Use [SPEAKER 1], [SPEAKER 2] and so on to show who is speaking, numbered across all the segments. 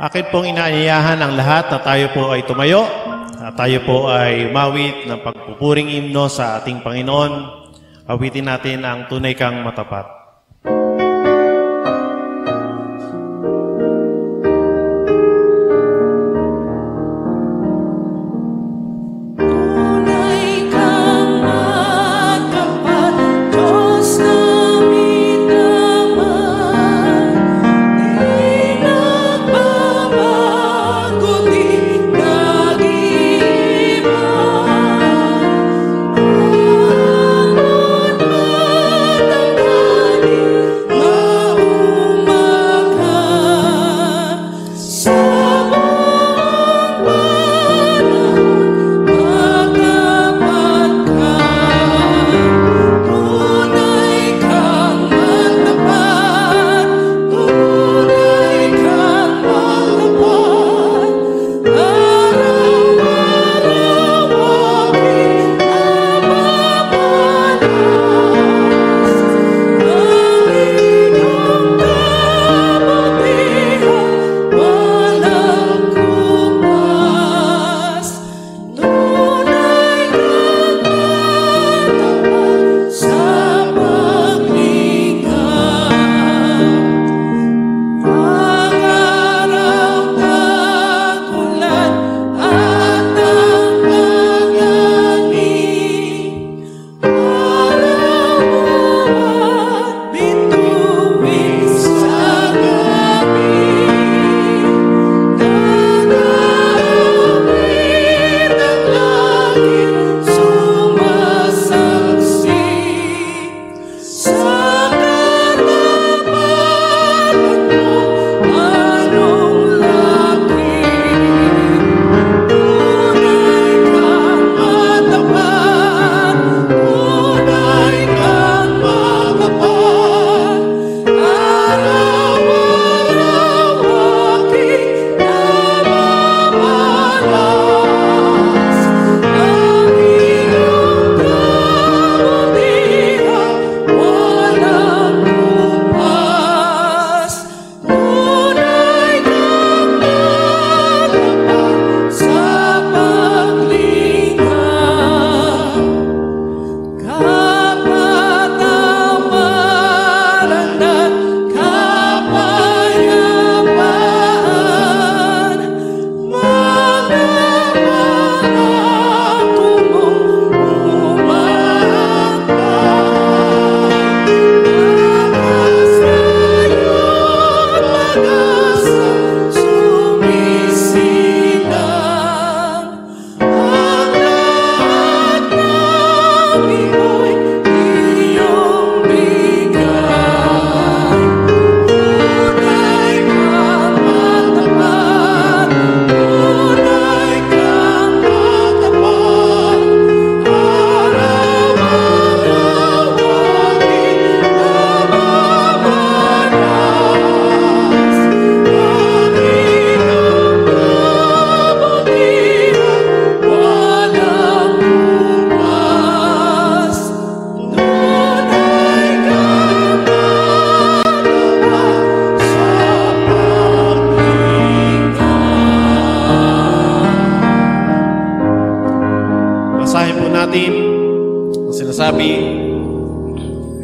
[SPEAKER 1] Akin pong inaanyayahan ang lahat na tayo po ay tumayo at tayo po ay umawit ng pagpupuring himno sa ating Panginoon. Awitin natin ang Tunay Kang Matapat.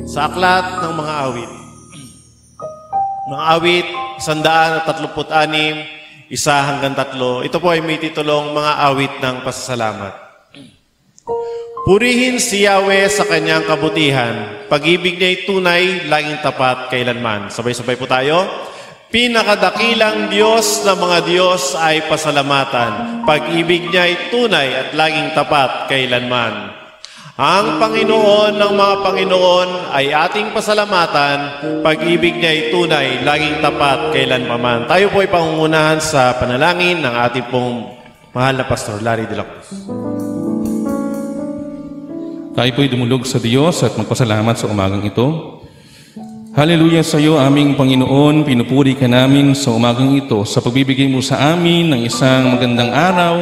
[SPEAKER 2] Sa aklat ng mga awit. Mga awit, 136, 1-3. Ito po ay may titulong Mga Awit ng Pasasalamat. Purihin si Yahweh sa kanyang kabutihan. Pag-ibig niya'y tunay, laging tapat kailanman. Sabay-sabay po tayo. Pinakadakilang Diyos ng mga Diyos ay pasalamatan. Pag-ibig niya'y tunay at laging tapat kailanman. Ang Panginoon ng mga Panginoon ay ating pasalamatan, pag-ibig niya ay tunay, laging tapat kailanman. Tayo po ay pangungunahan sa panalangin ng ating pong mahal na Pastor Larry de la Cruz.
[SPEAKER 3] Tayo po ay dumulog sa Diyos at magpasalamat sa umagang ito. Hallelujah sa iyo, aming Panginoon, pinupuri ka namin sa umagang ito sa pagbibigay mo sa amin ng isang magandang araw,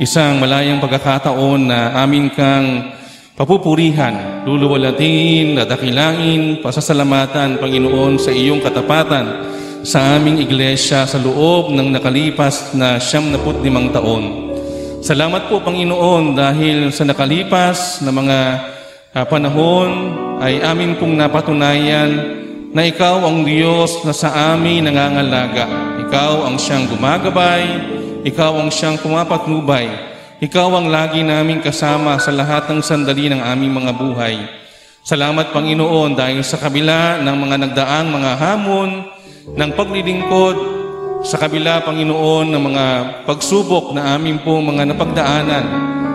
[SPEAKER 3] isang malayang pagkakataon na amin kang papupurihan, luluwalatingin, dadakilangin, pasasalamatan, Panginoon, sa iyong katapatan, sa aming iglesia sa loob ng nakalipas na 75 taon. Salamat po, Panginoon, dahil sa nakalipas na mga panahon ay amin pong napatunayan na Ikaw ang Diyos na sa amin nangangalaga. Ikaw ang siyang gumagabay, Ikaw ang siyang pumapatnubay, Ikaw ang lagi naming kasama sa lahat ng sandali ng aming mga buhay. Salamat, Panginoon, dahil sa kabila ng mga nagdaang mga hamon ng paglilingkod, sa kabila, Panginoon, ng mga pagsubok na amin po mga napagdaanan,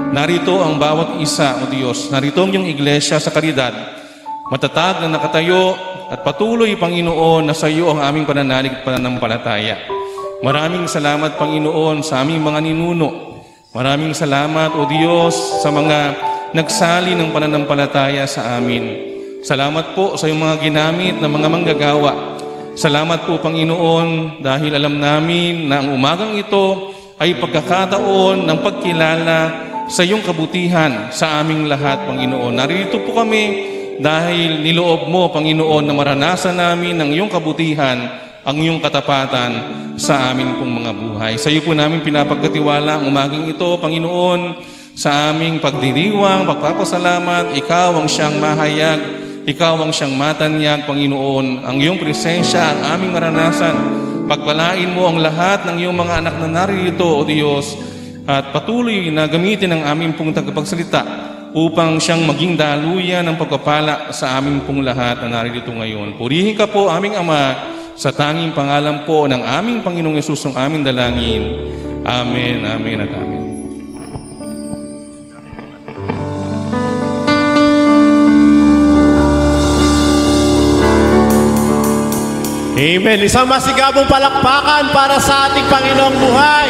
[SPEAKER 3] narito ang bawat isa, O Diyos, narito ang iyong iglesia sa karidad, matatag na nakatayo at patuloy, Panginoon, na sa iyo ang aming pananalig at pananampalataya. Maraming salamat, Panginoon, sa aming mga ninuno. Maraming salamat, O Diyos, sa mga nagsali ng pananampalataya sa amin. Salamat po sa iyong mga ginamit na mga manggagawa. Salamat po, Panginoon, dahil alam namin na ang umagang ito ay pagkakataon ng pagkilala sa iyong kabutihan sa aming lahat, Panginoon. Narito po kami dahil niloob mo, Panginoon, na maranasan namin ang iyong kabutihan, ang iyong katapatan sa amin pong mga buhay. Sa iyo po namin pinapagkatiwala ang umagang ito, Panginoon, sa aming pagdiriwang, pagpapasalamat. Ikaw ang siyang mahayag, Ikaw ang siyang matanyag, Panginoon. Ang iyong presensya, ang aming maranasan. Pagpalain mo ang lahat ng iyong mga anak na narito, O Diyos, at patuloy na gamitin ang aming pong tagapagsalita upang siyang maging daluyan ng pagpapala sa aming pong lahat na narito ngayon. Purihin ka po, aming Ama, sa tanging pangalan po ng aming Panginoong Yesus ang aming dalangin. Amen, amen at amen.
[SPEAKER 2] Amen. Isang masigabong palakpakan para sa ating Panginoong buhay.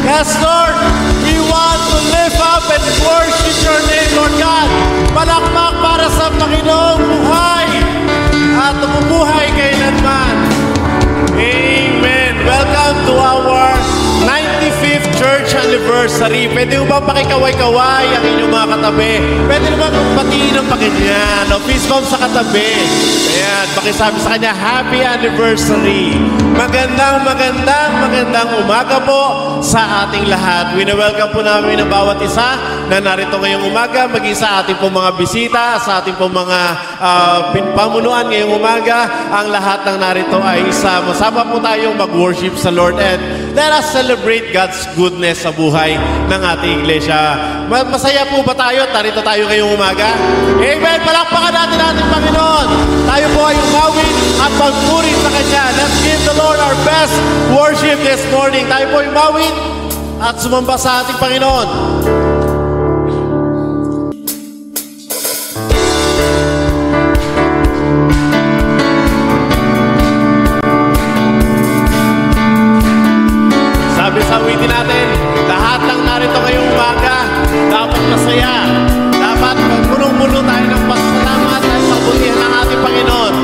[SPEAKER 2] Yes, Lord, we want to lift up and worship your name, Lord God. Palakpak para sa Panginoong buhay at tumubuhay kailanman. Amen. Welcome to our 95th church anniversary. Pwede mo ba pakikaway-kaway ang inyong mga katabi? Pwede mo ba patiin ang pakinyan? O fist bump sa katabi. Ayan, pakisabi sa kanya, Happy Anniversary. Magandang umaga po sa ating lahat. Wina-welcome po namin ang bawat isa na narito ngayong umaga, maging sa ating pong mga bisita, sa ating pong mga pamunuan ngayong umaga. Ang lahat ng narito ay sama po tayong mag-worship sa Lord, and let us celebrate God's goodness sa buhay ng ating iglesia. Masaya po ba tayo at narito tayo ngayong umaga? Amen! Palakpakan natin ating Panginoon. Tayo po ay umawit at magpuri sa Kanya. Let's give the Lord our best worship this morning. Tayo po ay umawit at sumamba sa ating Panginoon. Sabi sa awitin natin, lahat ng narito ngayong umaga, dapat masaya. Dapat punong-puno tayo ng pasalamat at kabutihan ng ating Panginoon.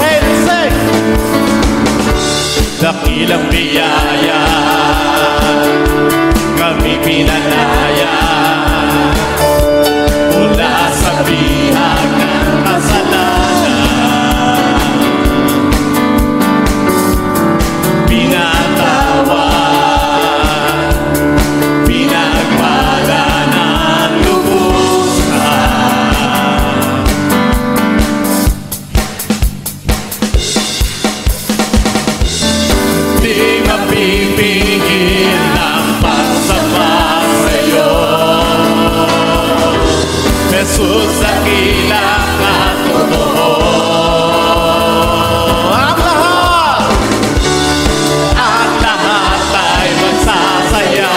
[SPEAKER 2] Hey, let's sing! Dakilang biyaya, kami pinalaya mula sa bihag ng kasalanan. Pinatawan, pinagpala ng lubusan. Di mapipigil ang pagsama sa'yo, Jesus, dakilang at totoo. Ang lahat ay magsasaya,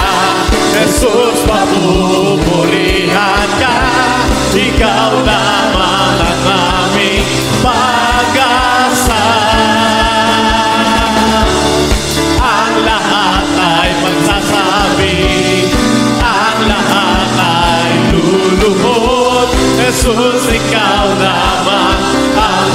[SPEAKER 2] Jesus, papupurihan ka. Ikaw naman ang aming pag-asa. Ang lahat ay magsasabi, ang lahat ay luluhod. Jesus, ikaw naman ang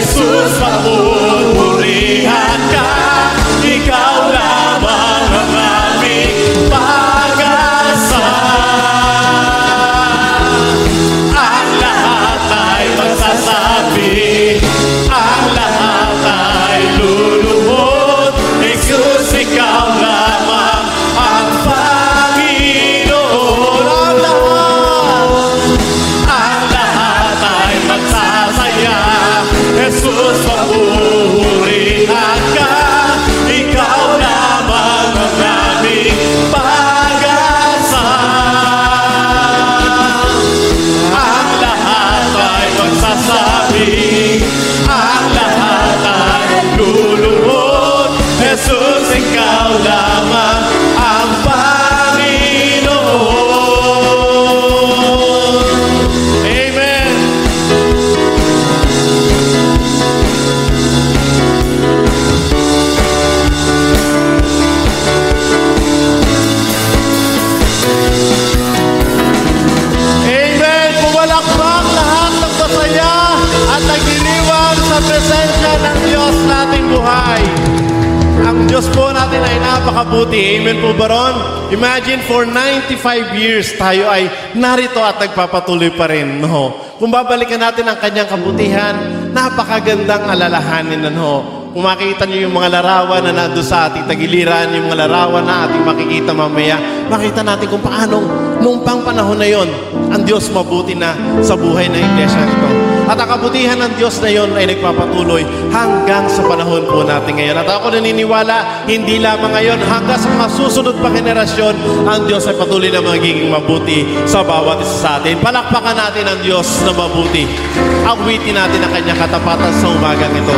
[SPEAKER 2] Jesus, papupurihan ka. Ikaw lamang ang aming pag-asa. Ang lahat ay magsasabi, ang lahat ay luluhod. Jesus, ikaw lamang ang Panginoon. Ang lahat ay magsasaya. Jesus, papupurihan ka. Ikaw lamang ang aming pag-asa. Ang lahat ay magsasabi, ang lahat ay luluhod. Jesus, ikaw lamang ang Panginoon. Amen. Amen. Pumalakpak lahat ng masaya at nagdiriwang sa presensya ng Diyos nating buhay. Ang Diyos po natin ay napakabuti. Amen po ba ron? Imagine for 95 years tayo ay narito at nagpapatuloy pa rin. No? Kung babalikan natin ang kanyang kabutihan, napakagandang alalahanin. No? Kung makikita niyo yung mga larawan na nandun sa ating tagiliran, yung mga larawan na ating makikita mamaya, makita natin kung paano nung pang panahon na yon, ang Diyos mabuti na sa buhay ng iglesia ito. At ang kabutihan ng Diyos na yon ay nagpapatuloy hanggang sa panahon po natin ngayon. At ako naniniwala, hindi lamang ngayon, hanggang sa mga susunod pa generasyon, ang Diyos ay patuloy na magiging mabuti sa bawat isa sa atin. Palakpakan natin ang Diyos na mabuti. Awitin natin ang kanyang katapatan sa umagang ito.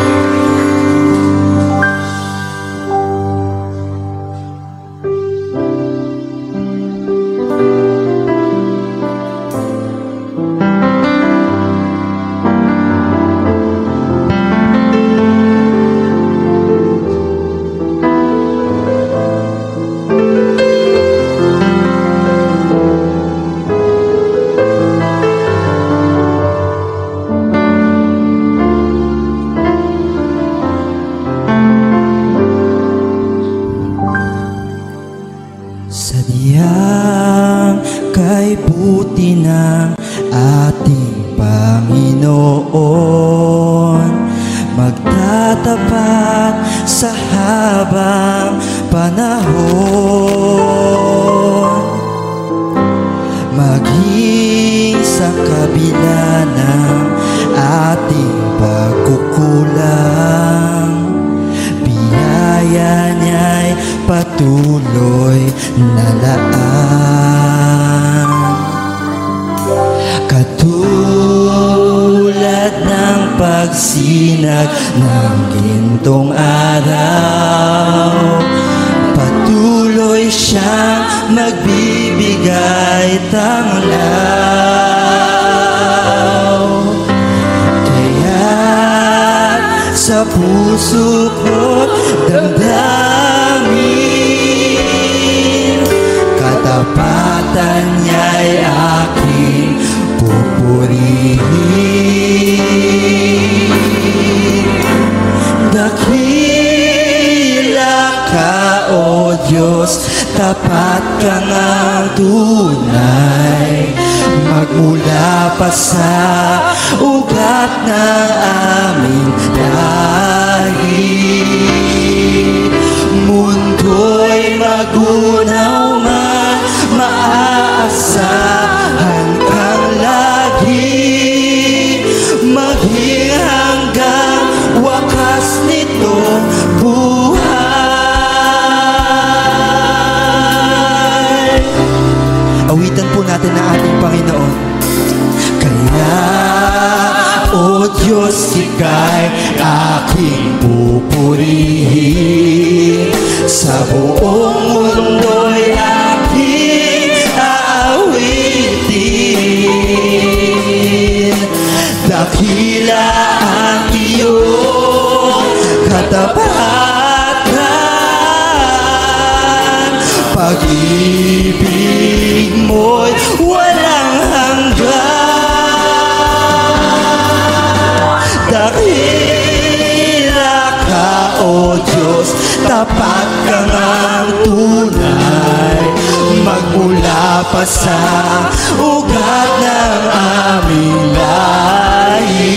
[SPEAKER 4] Sadyang kay buti ng ating Panginoon, magtatapat sa habang panahon, maging sa kabila ng ating pagkukulang, biyaya niya'y patuloy na laan. Katulad ng pagsinag ng gintong araw, patuloy siyang magbibigay tanglaw. Kaya't sa puso ko't damdamin, katapatan niya'y aking pupurihin. Dakila ka, O Diyos, tapat ka ngang tunay, magmula pa sa ugat ng aming lahi. Mundo'y magunaw man, maaasahan kang lagi, maging hanggang wakas nitong buhay. Awitan po natin ang ating Panginoon. Kaya, O Diyos, ika'y aking pupurihin, sa buong mundo'y aking aawitin. Dakila ang iyong katapatan, pag-ibig mo'y walang hanggan. Dakila O Diyos, tapat ka ngang tunay, magmula pa sa ugat ng aming lahi.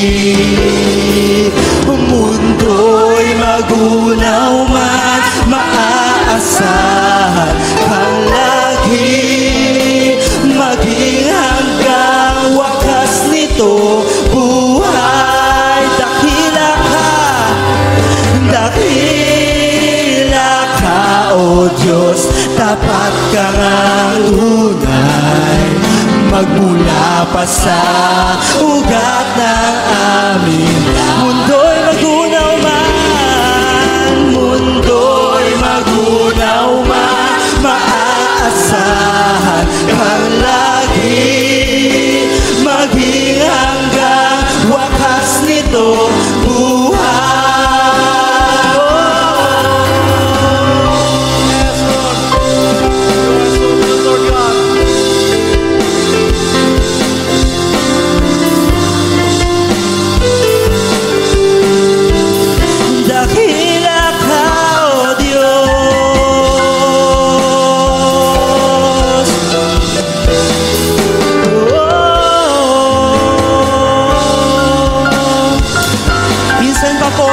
[SPEAKER 4] Mundo'y magunaw man, maaasahan kang lagi, maging hanggang wakas nito buhay. Dakila ka, O Diyos, tapat ka ngang tunay, magmula pa sa ugat ng aming mundo'y magunaw man, mundo'y magunaw man, maaasahan kang lagi, maging hanggang wakas nito buhay.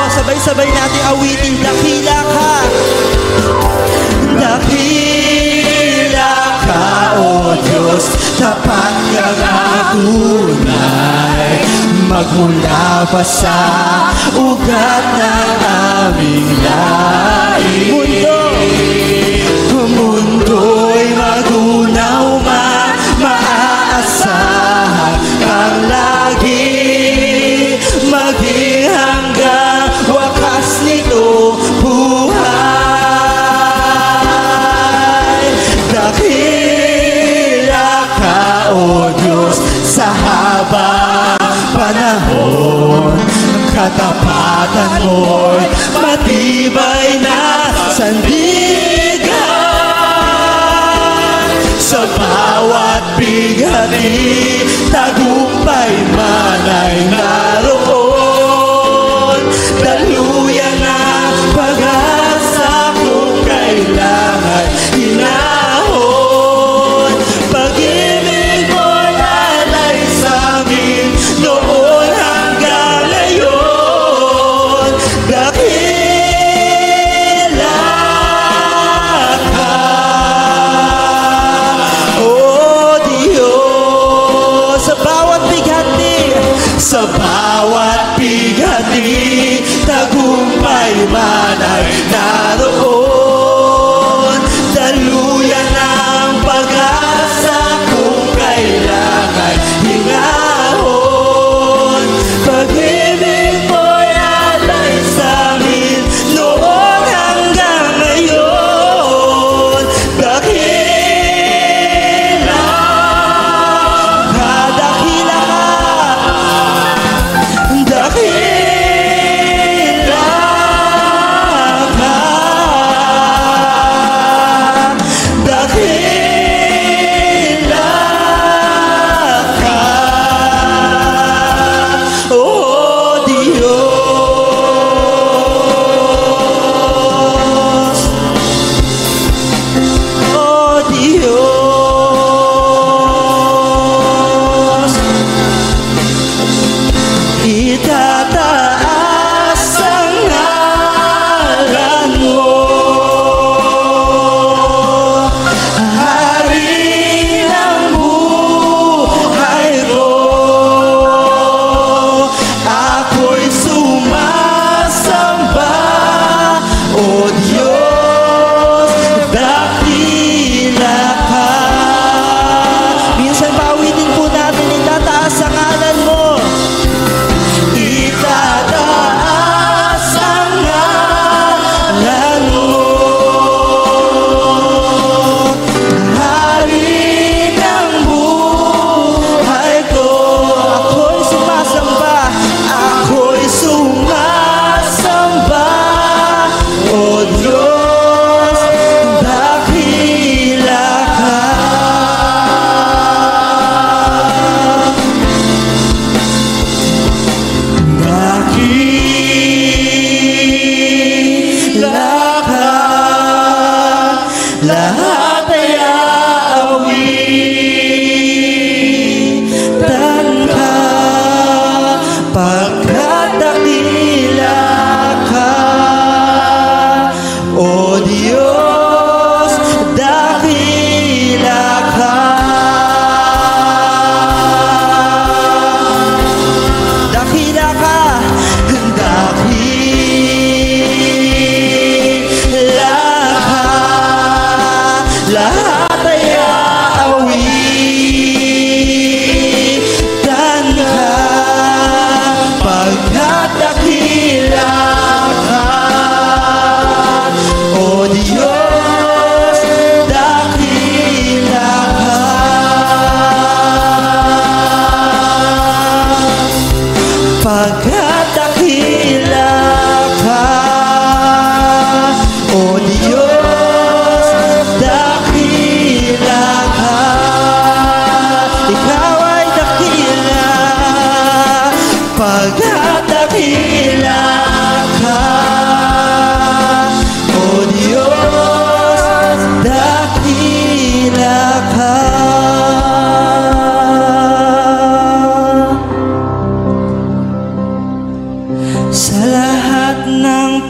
[SPEAKER 4] Sabay-sabay natin awitin, dakila ka. Dakila ka, O Diyos, tapat ka ngang tunay, magmula pa sa ugat ng aming lahi. Mundo'y magunaw man, maaasahan kang lagi, maging hanggang wakas nito buhay. Dakila ka, O Diyos, sa habang panahon, katapatan mo'y matibay na sandigan. Sa bawat bighani, tagumpay man ay naroon. Daluyan ang pag-asa kung kailangan hinahon. Pag-ibig mo'y alay sa amin noon hanggang ngayon. Dakila ka, O Diyos, sa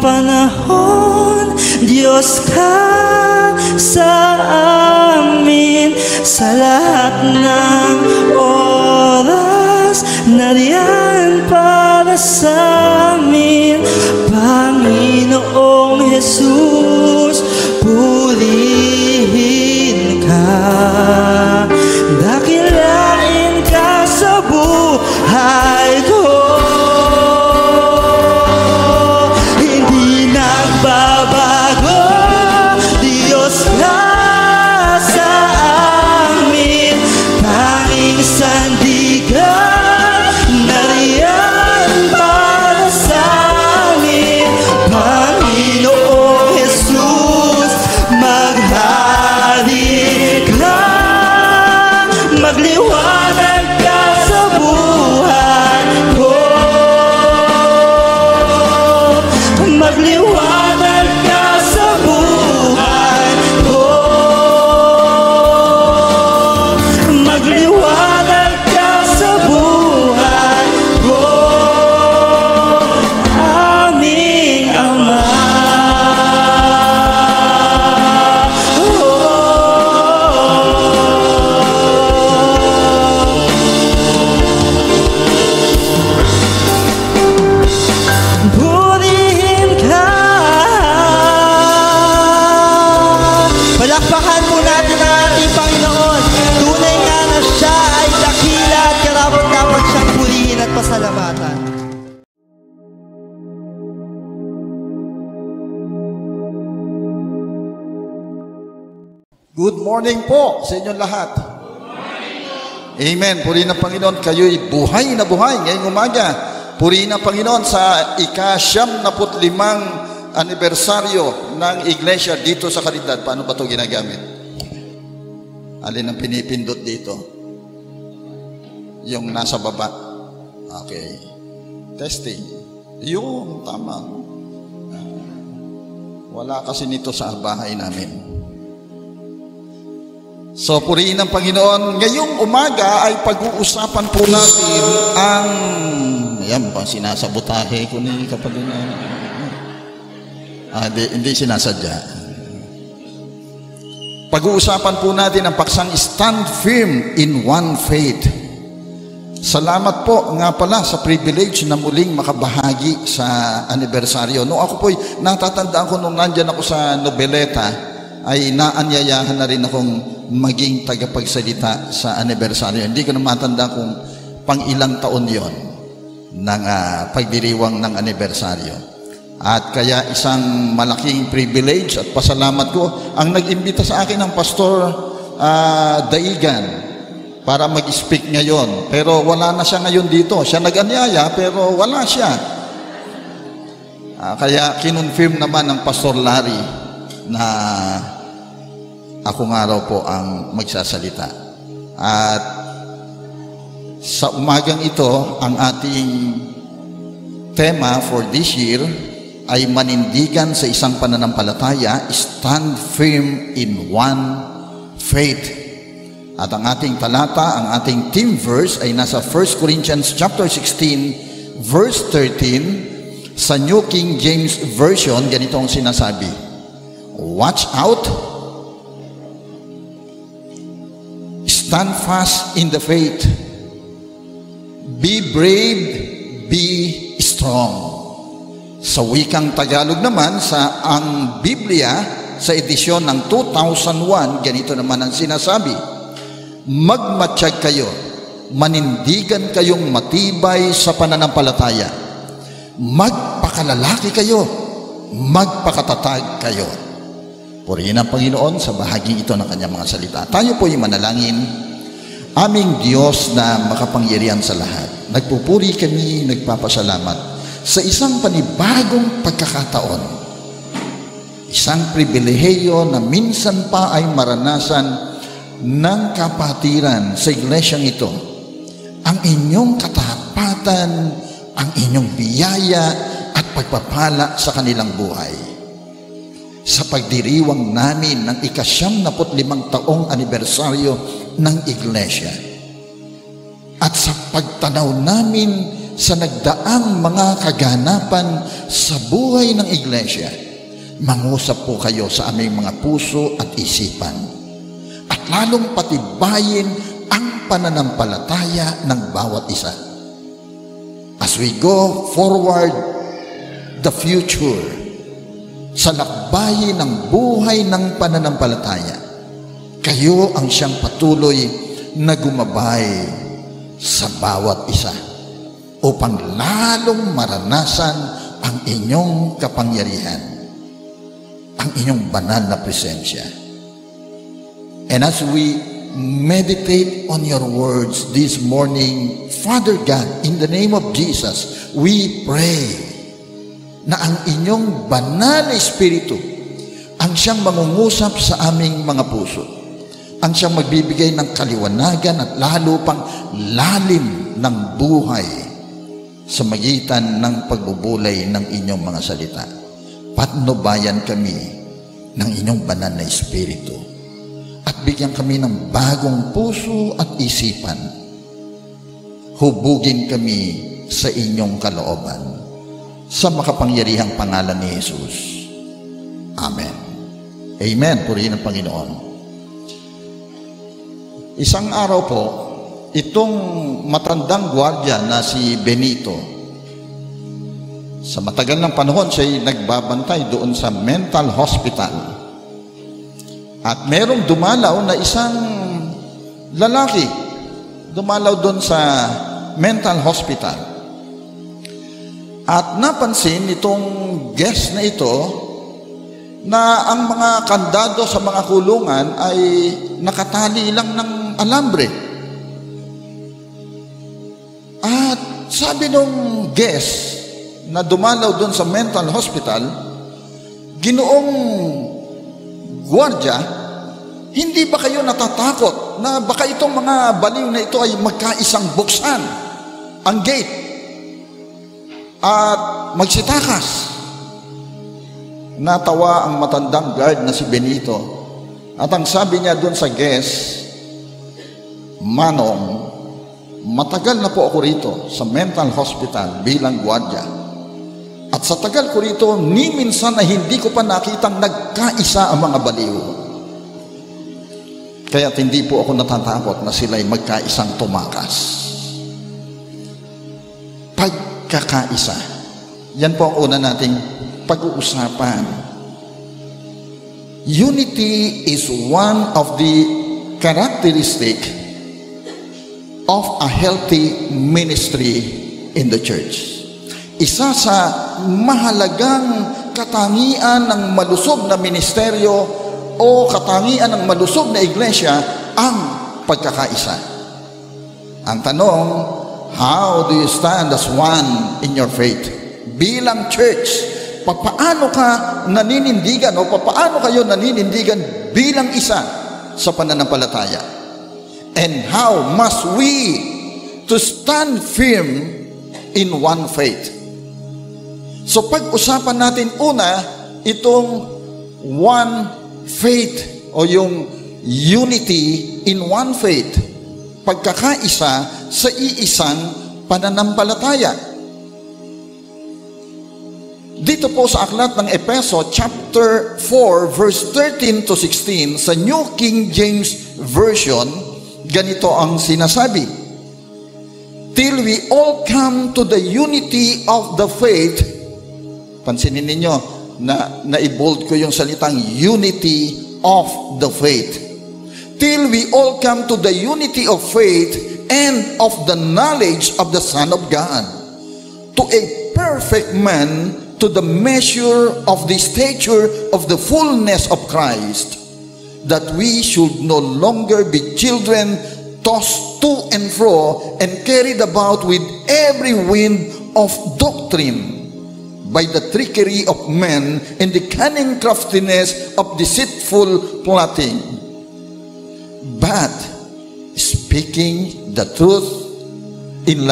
[SPEAKER 4] panahon, Diyos ka sa amin. Sa lahat ng oras, nariyan para sa amin. Panginoong Jesus, purihin ka. Dakilain ka sa buhay ko. Hindi nagbabago, Diyos ka sa amin. Tanging sandigan, nariyan para sa amin. Panginoong Jesus, maghari ka. Magliwanag ka sa buhay ko. Magliwanag ka sa buhay ko. Magliwanag ka sa buhay ko. Aming Ama. Purihin ka. Palakpakan po natin ang ating Panginoon. Tunay nga na siya ay dakila at karapat-dapat siyang purihin at pasalamatan.
[SPEAKER 5] Good morning po sa inyong lahat. Amen. Purihin ang Panginoon, kayo'y buhay na buhay ngayong umaga. Purihin ang Panginoon sa ika-75 anibersaryo ng Iglesia dito sa Caridad. Paano ba ito ginagamit? Alin ang pinipindot dito? Yung nasa baba. Okay. Testing. Yung tama. Wala kasi nito sa bahay namin. So, purihin ang Panginoon. Ngayong umaga ay pag-uusapan po natin ang... Ayan, mukhang sinasabotahe ko ni kapatid na... hindi sinasadya. Pag-uusapan po natin ang paksang stand firm in one faith. Salamat po nga pala sa privilege na muling makabahagi sa anibersaryo. Noong ako po'y natatandaan ko nung nandyan ako sa Nobeleta, ay naanyayahan na rin akong maging tagapagsalita sa anibersaryo. Hindi ko na matanda kung pang ilang taon yon ng pagdiriwang ng anibersaryo. At kaya isang malaking privilege at pasalamat ko ang nag-imbita sa akin ng Pastor Daigan para mag-speak ngayon. Pero wala na siya ngayon dito. Siya nag-anyaya pero wala siya. Kaya kinonfirm naman ng Pastor Larry na ako nga raw po ang magsasalita. At sa umagang ito, ang ating tema for this year ay manindigan sa isang pananampalataya, stand firm in one faith. At ang ating talata, ang ating theme verse ay nasa 1 Corinthians chapter 16, verse 13. Sa New King James Version, ganito ang sinasabi, watch out, stand fast in the faith, be brave, be strong. Sa wikang Tagalog naman, sa ang Biblia, sa edisyon ng 2001, ganito naman ang sinasabi, magmatsyag kayo, manindigan kayong matibay sa pananampalataya, magpakalalaki kayo, magpakatatag kayo. Purihin ang Panginoon sa bahaging ito ng kanyang mga salita. Tayo po ay manalangin. Aming Diyos na makapangyarihan sa lahat, nagpupuri kami, nagpapasalamat sa isang panibagong pagkakataon. Isang pribilehiyo na minsan pa ay maranasan ng kapatiran sa iglesyang ito. Ang inyong katapatan, ang inyong biyaya at pagpapala sa kanilang buhay. Sa pagdiriwang namin ng ika-75 taong anibersaryo ng iglesia. At sa pagtanaw namin sa nagdaang mga kaganapan sa buhay ng iglesia, mangusap po kayo sa aming mga puso at isipan at lalong patibayin ang pananampalataya ng bawat isa. As we go forward the future, sa lakbayin ng buhay ng pananampalataya, kayo ang siyang patuloy na gumabay sa bawat isa upang lalong maranasan ang inyong kapangyarihan, ang inyong banal na presensya. And as we meditate on your words this morning, Father God, in the name of Jesus, we pray na ang inyong banal na Espiritu ang siyang mangungusap sa aming mga puso, ang siyang magbibigay ng kaliwanagan at lalo pang lalim ng buhay sa magitan ng pagbubulay ng inyong mga salita. Patnubayan kami ng inyong banal na Espiritu at bigyan kami ng bagong puso at isipan. Hubugin kami sa inyong kalooban sa makapangyarihang pangalan ni Jesus. Amen. Amen. Purihin ang Panginoon. Isang araw po, itong matandang gwardiya na si Benito, sa matagal ng panahon siya'y nagbabantay doon sa mental hospital. At merong dumalaw na isang lalaki, dumalaw doon sa mental hospital. At napansin itong guest na ito na ang mga kandado sa mga kulungan ay nakatali lang ng alambre. At sabi nung guest na dumalaw doon sa mental hospital, Ginoong gwardiya, hindi ba kayo natatakot na baka itong mga baliw na ito ay magkaisang buksan ang gate at magsitakas? Natawa ang matandang guard na si Benito at ang sabi niya doon sa guest, Manong, matagal na po ako rito sa mental hospital bilang gwardiya. At sa tagal ko rito, ni minsan na hindi ko pa nakitang nagkaisa ang mga baliw. Kaya't hindi po ako natatakot na sila'y magkaisang tumakas. Pagkakaisa. Yan po ang una nating pag-uusapan. Unity is one of the characteristic of a healthy ministry in the church. Isa sa mahalagang katangian ng malusog na ministeryo o katangian ng malusog na iglesia ang pagkakaisa. Ang tanong, how do you stand as one in your faith? Bilang church, paano ka naninindigan o paano kayo naninindigan bilang isa sa pananampalataya? And how must we to stand firm in one faith? So pag-usapan natin una itong one faith o yung unity in one faith, pagkakaisa sa iisang pananampalataya. Dito po sa aklat ng Efeso chapter 4 verse 13 to 16 sa New King James Version, ganito ang sinasabi: till we all come to the unity of the faith. Pansinin ninyo na na-bold ko yung salitang unity of the faith. Till we all come to the unity of faith and of the knowledge of the Son of God, to a perfect man, to the measure of the stature of the fullness of Christ, that we should no longer be children tossed to and fro and carried about with every wind of doctrine, by the trickery of men and the cunning craftiness of deceitful plotting, but speaking the truth in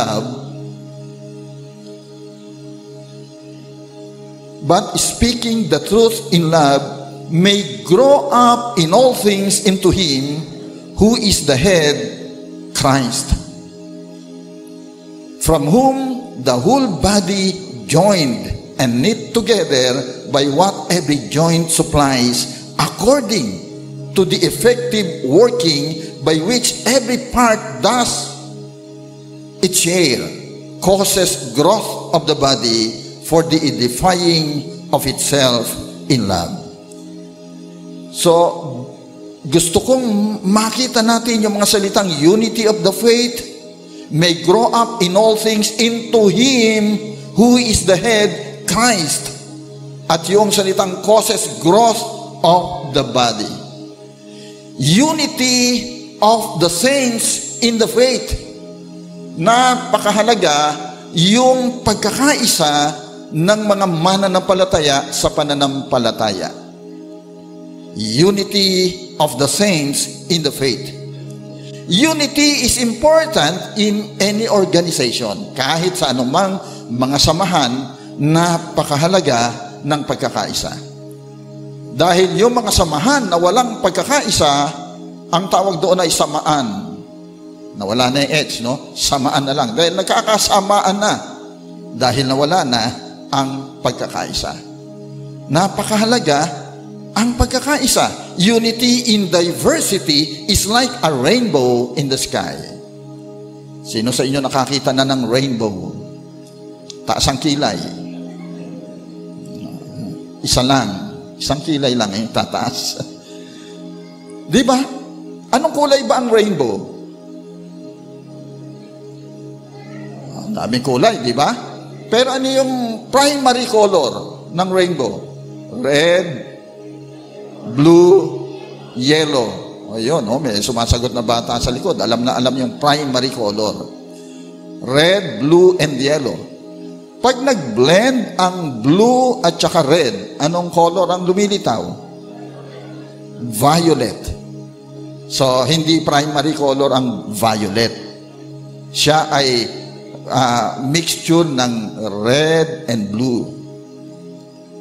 [SPEAKER 5] love, may grow up in all things into Him who is the head, Christ, from whom the whole body joined and knit together by what every joint supplies, according to the effective working by which every part does its share, causes growth of the body for the edifying of itself in love. So, gusto kong makita natin yung mga salitang unity of the faith may grow up in all things into Him who is the head, Christ. At yung salitang causes growth of the body. Unity of the saints in the faith. Napakahalaga yung pagkakaisa ng mga mananampalataya sa pananampalataya. Unity of the saints in the faith. Unity is important in any organization. Kahit sa anumang mga samahan, napakahalaga ng pagkakaisa. Dahil yung mga samahan na walang pagkakaisa, ang tawag doon ay samaan. Nawala na yung H, no? Samaan na lang. Dahil nagkakasamaan na. Dahil nawala na ang pagkakaisa. Napakahalaga ang pagkakaisa. Unity in diversity is like a rainbow in the sky. Sino sa inyo nakakita na ng rainbow? Taas ang kilay. Isa lang. Isang kilay lang yung tataas. Di ba? Anong kulay ba ang rainbow? Ang daming kulay, di ba? Pero ano yung primary color ng rainbow? Red, blue, yellow. O yun, may sumasagot na bata sa likod. Alam na alam yung primary color. Red, blue, and yellow. Pag nag-blend ang blue at saka red, anong color ang lumilitaw? Violet. So, hindi primary color ang violet. Siya ay mixture ng red and blue.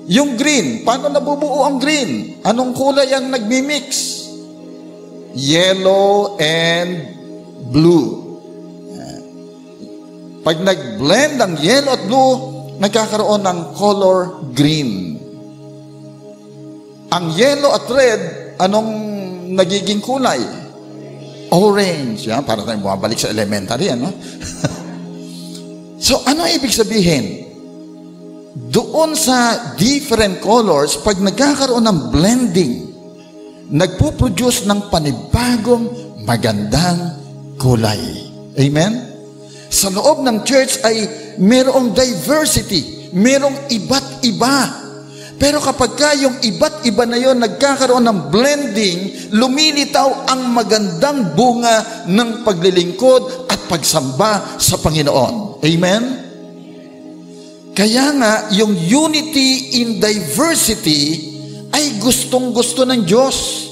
[SPEAKER 5] Yung green, paano nabubuo ang green? Anong kulay ang nagmi-mix? Yellow and blue. Pag nag-blend ang yellow at blue, nagkakaroon ng color green. Ang yellow at red, anong nagiging kulay? Orange. Yan, para tayong bumabalik sa elementary, ano? So, ano ibig sabihin? Doon sa different colors, pag nagkakaroon ng blending, nagpo-produce ng panibagong magandang kulay. Amen? Sa loob ng church ay merong diversity, merong iba't iba. Pero kapag yung iba't iba na yon nagkakaroon ng blending, lumilitaw ang magandang bunga ng paglilingkod at pagsamba sa Panginoon. Amen? Kaya nga, yung unity in diversity ay gustong-gusto ng Diyos.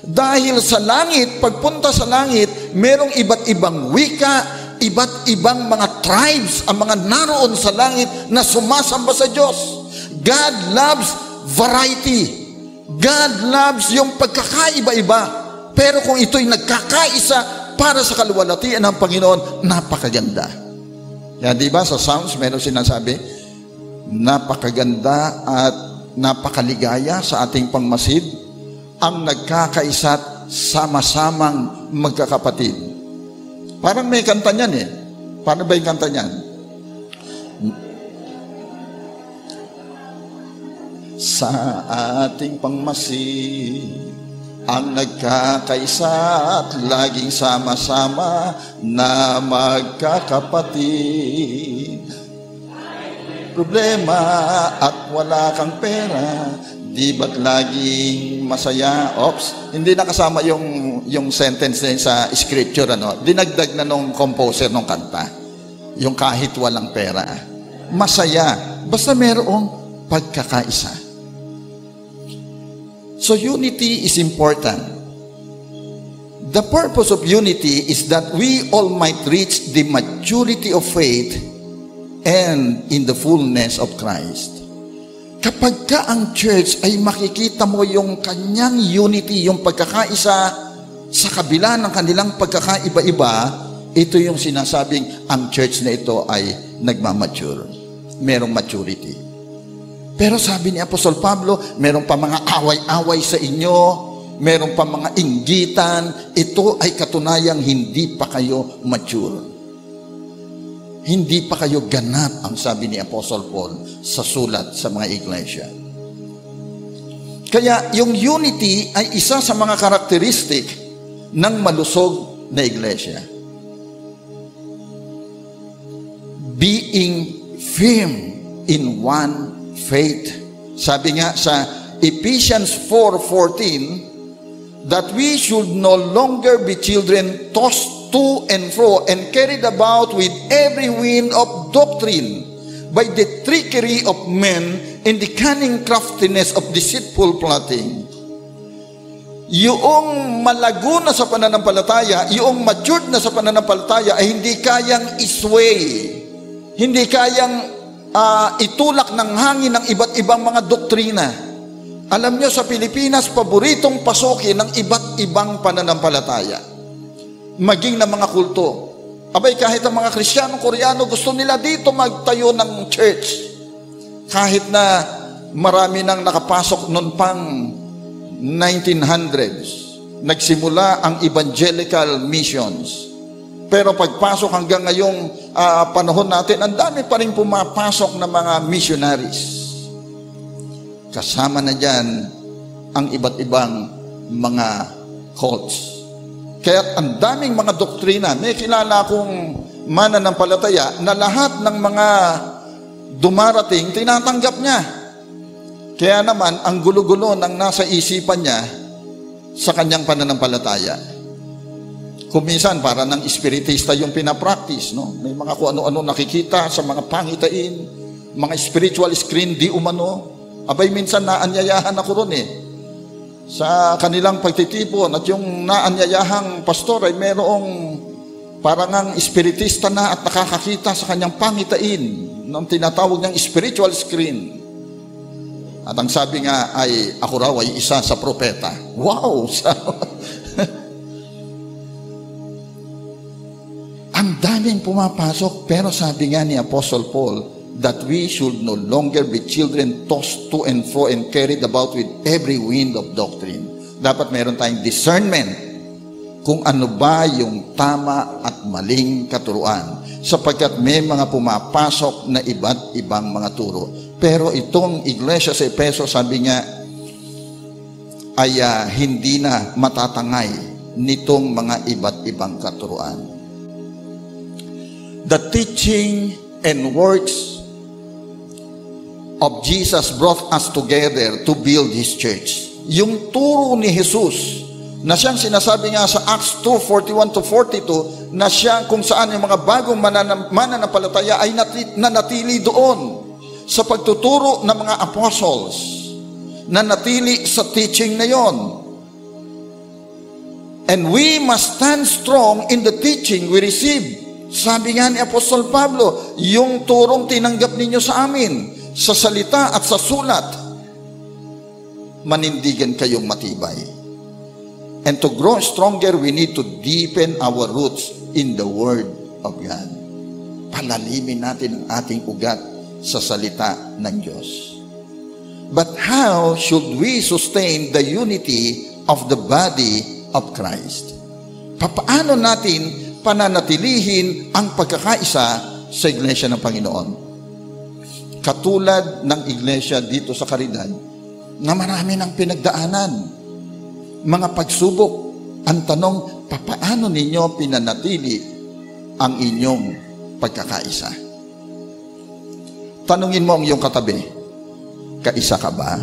[SPEAKER 5] Dahil sa langit, pagpunta sa langit, merong iba't ibang wika, iba't ibang mga tribes ang mga naroon sa langit na sumasamba sa Diyos. God loves variety. God loves yung pagkakaiba-iba. Pero kung ito'y nagkakaisa para sa kaluwalhatian ng Panginoon, napakaganda. Yan, di ba? Sa Psalms, meron sinasabi, napakaganda at napakaligaya sa ating pangmasid ang nagkakaisa't sama-samang magkakapatid. Parang may kanta niyan eh. Paano ba yung kanta niyan? Sa ating pangmasid, ang nagkakaisa at laging sama-sama na magkakapatid. Problema at wala kang pera, di ba't laging masaya? Oops, hindi nakasama yung sentence na sa scripture, ano? Dinagdag na nung composer ng kanta. Yung kahit walang pera. Masaya. Basta merong pagkakaisa. So unity is important. The purpose of unity is that we all might reach the maturity of faith and in the fullness of Christ. Kapag ka ang church ay makikita mo yung kanyang unity, yung pagkakaisa sa kabila ng kanilang pagkakaiba-iba, ito yung sinasabing ang church na ito ay nagmamature. Merong maturity. Pero sabi ni Apostol Pablo, meron pa mga away-away sa inyo, meron pa mga inggitan, ito ay katunayang hindi pa kayo mature. Hindi pa kayo ganap, ang sabi ni Apostol Paul sa sulat sa mga iglesia. Kaya yung unity ay isa sa mga karakteristik ng malusog na iglesia. Being firm in one faith. Sabi nga sa Ephesians 4:14, that we should no longer be children tossed to and fro and carried about with every wind of doctrine by the trickery of men and the cunning craftiness of deceitful plotting. Yung malago na sa pananampalataya, yung matured na sa pananampalataya ay hindi kayang isway, hindi kayang itulak ng hangin ng iba't ibang mga doktrina. Alam nyo, sa Pilipinas, paboritong pasukin ng iba't ibang pananampalataya. Maging ng mga kulto. Abay, kahit ang mga Kristiyanong Koreano, gusto nila dito magtayo ng church. Kahit na marami nang nakapasok noon pang 1900s. Nagsimula ang evangelical missions. Pero pagpasok hanggang ngayong panahon natin, ang dami pa rin pumapasok na mga missionaries. Kasama na dyan ang iba't ibang mga cults. Kaya ang daming mga doktrina. May kilala akong mananampalataya na lahat ng mga dumarating, tinatanggap niya. Kaya naman, ang gulo-gulo ng nasa isipan niya sa kanyang pananampalataya. Kuminsan, para ng espiritista yung pinapractice, no? May mga kung ano-ano nakikita sa mga pangitain, mga spiritual screen, di umano. Abay, minsan naanyayahan ako ron sa kanilang pagtitipon, at yung naanyayahang pastor ay mayroong parang ang espiritista na at nakakakita sa kanyang pangitain ng tinatawag niyang spiritual screen. At ang sabi nga ay, ako raw ay isa sa propeta. Wow! Ang daming pumapasok, pero sabi nga ni Apostle Paul that we should no longer be children tossed to and fro and carried about with every wind of doctrine. Dapat meron tayong discernment kung ano ba yung tama at maling katuruan, sapagkat may mga pumapasok na iba't ibang mga turo. Pero itong iglesia sa Efeso, sabi nga, ay hindi na matatangay nitong mga iba't ibang katuruan. The teaching and works of Jesus brought us together to build His church. Yung turo ni Jesus, na siyang sinasabi nga sa Acts 2:41-42, na siya kung saan yung mga bagong mananampalataya ay nanatili doon sa pagtuturo ng mga apostles, nanatili sa teaching na yon. And we must stand strong in the teaching we receive. Sabi nga ni Apostol Pablo, yung turong tinanggap ninyo sa amin, sa salita at sa sulat, manindigan kayong matibay. And to grow stronger, we need to deepen our roots in the Word of God. Palalimin natin ang ating ugat sa salita ng Diyos. But how should we sustain the unity of the body of Christ? Paano natin pananatilihin ang pagkakaisa sa iglesia ng Panginoon? Katulad ng iglesia dito sa Caridad, na marami ng pinagdaanan, mga pagsubok. Ang tanong, paano ninyo pinanatili ang inyong pagkakaisa? Tanungin mo ang iyong katabi, kaisa ka ba?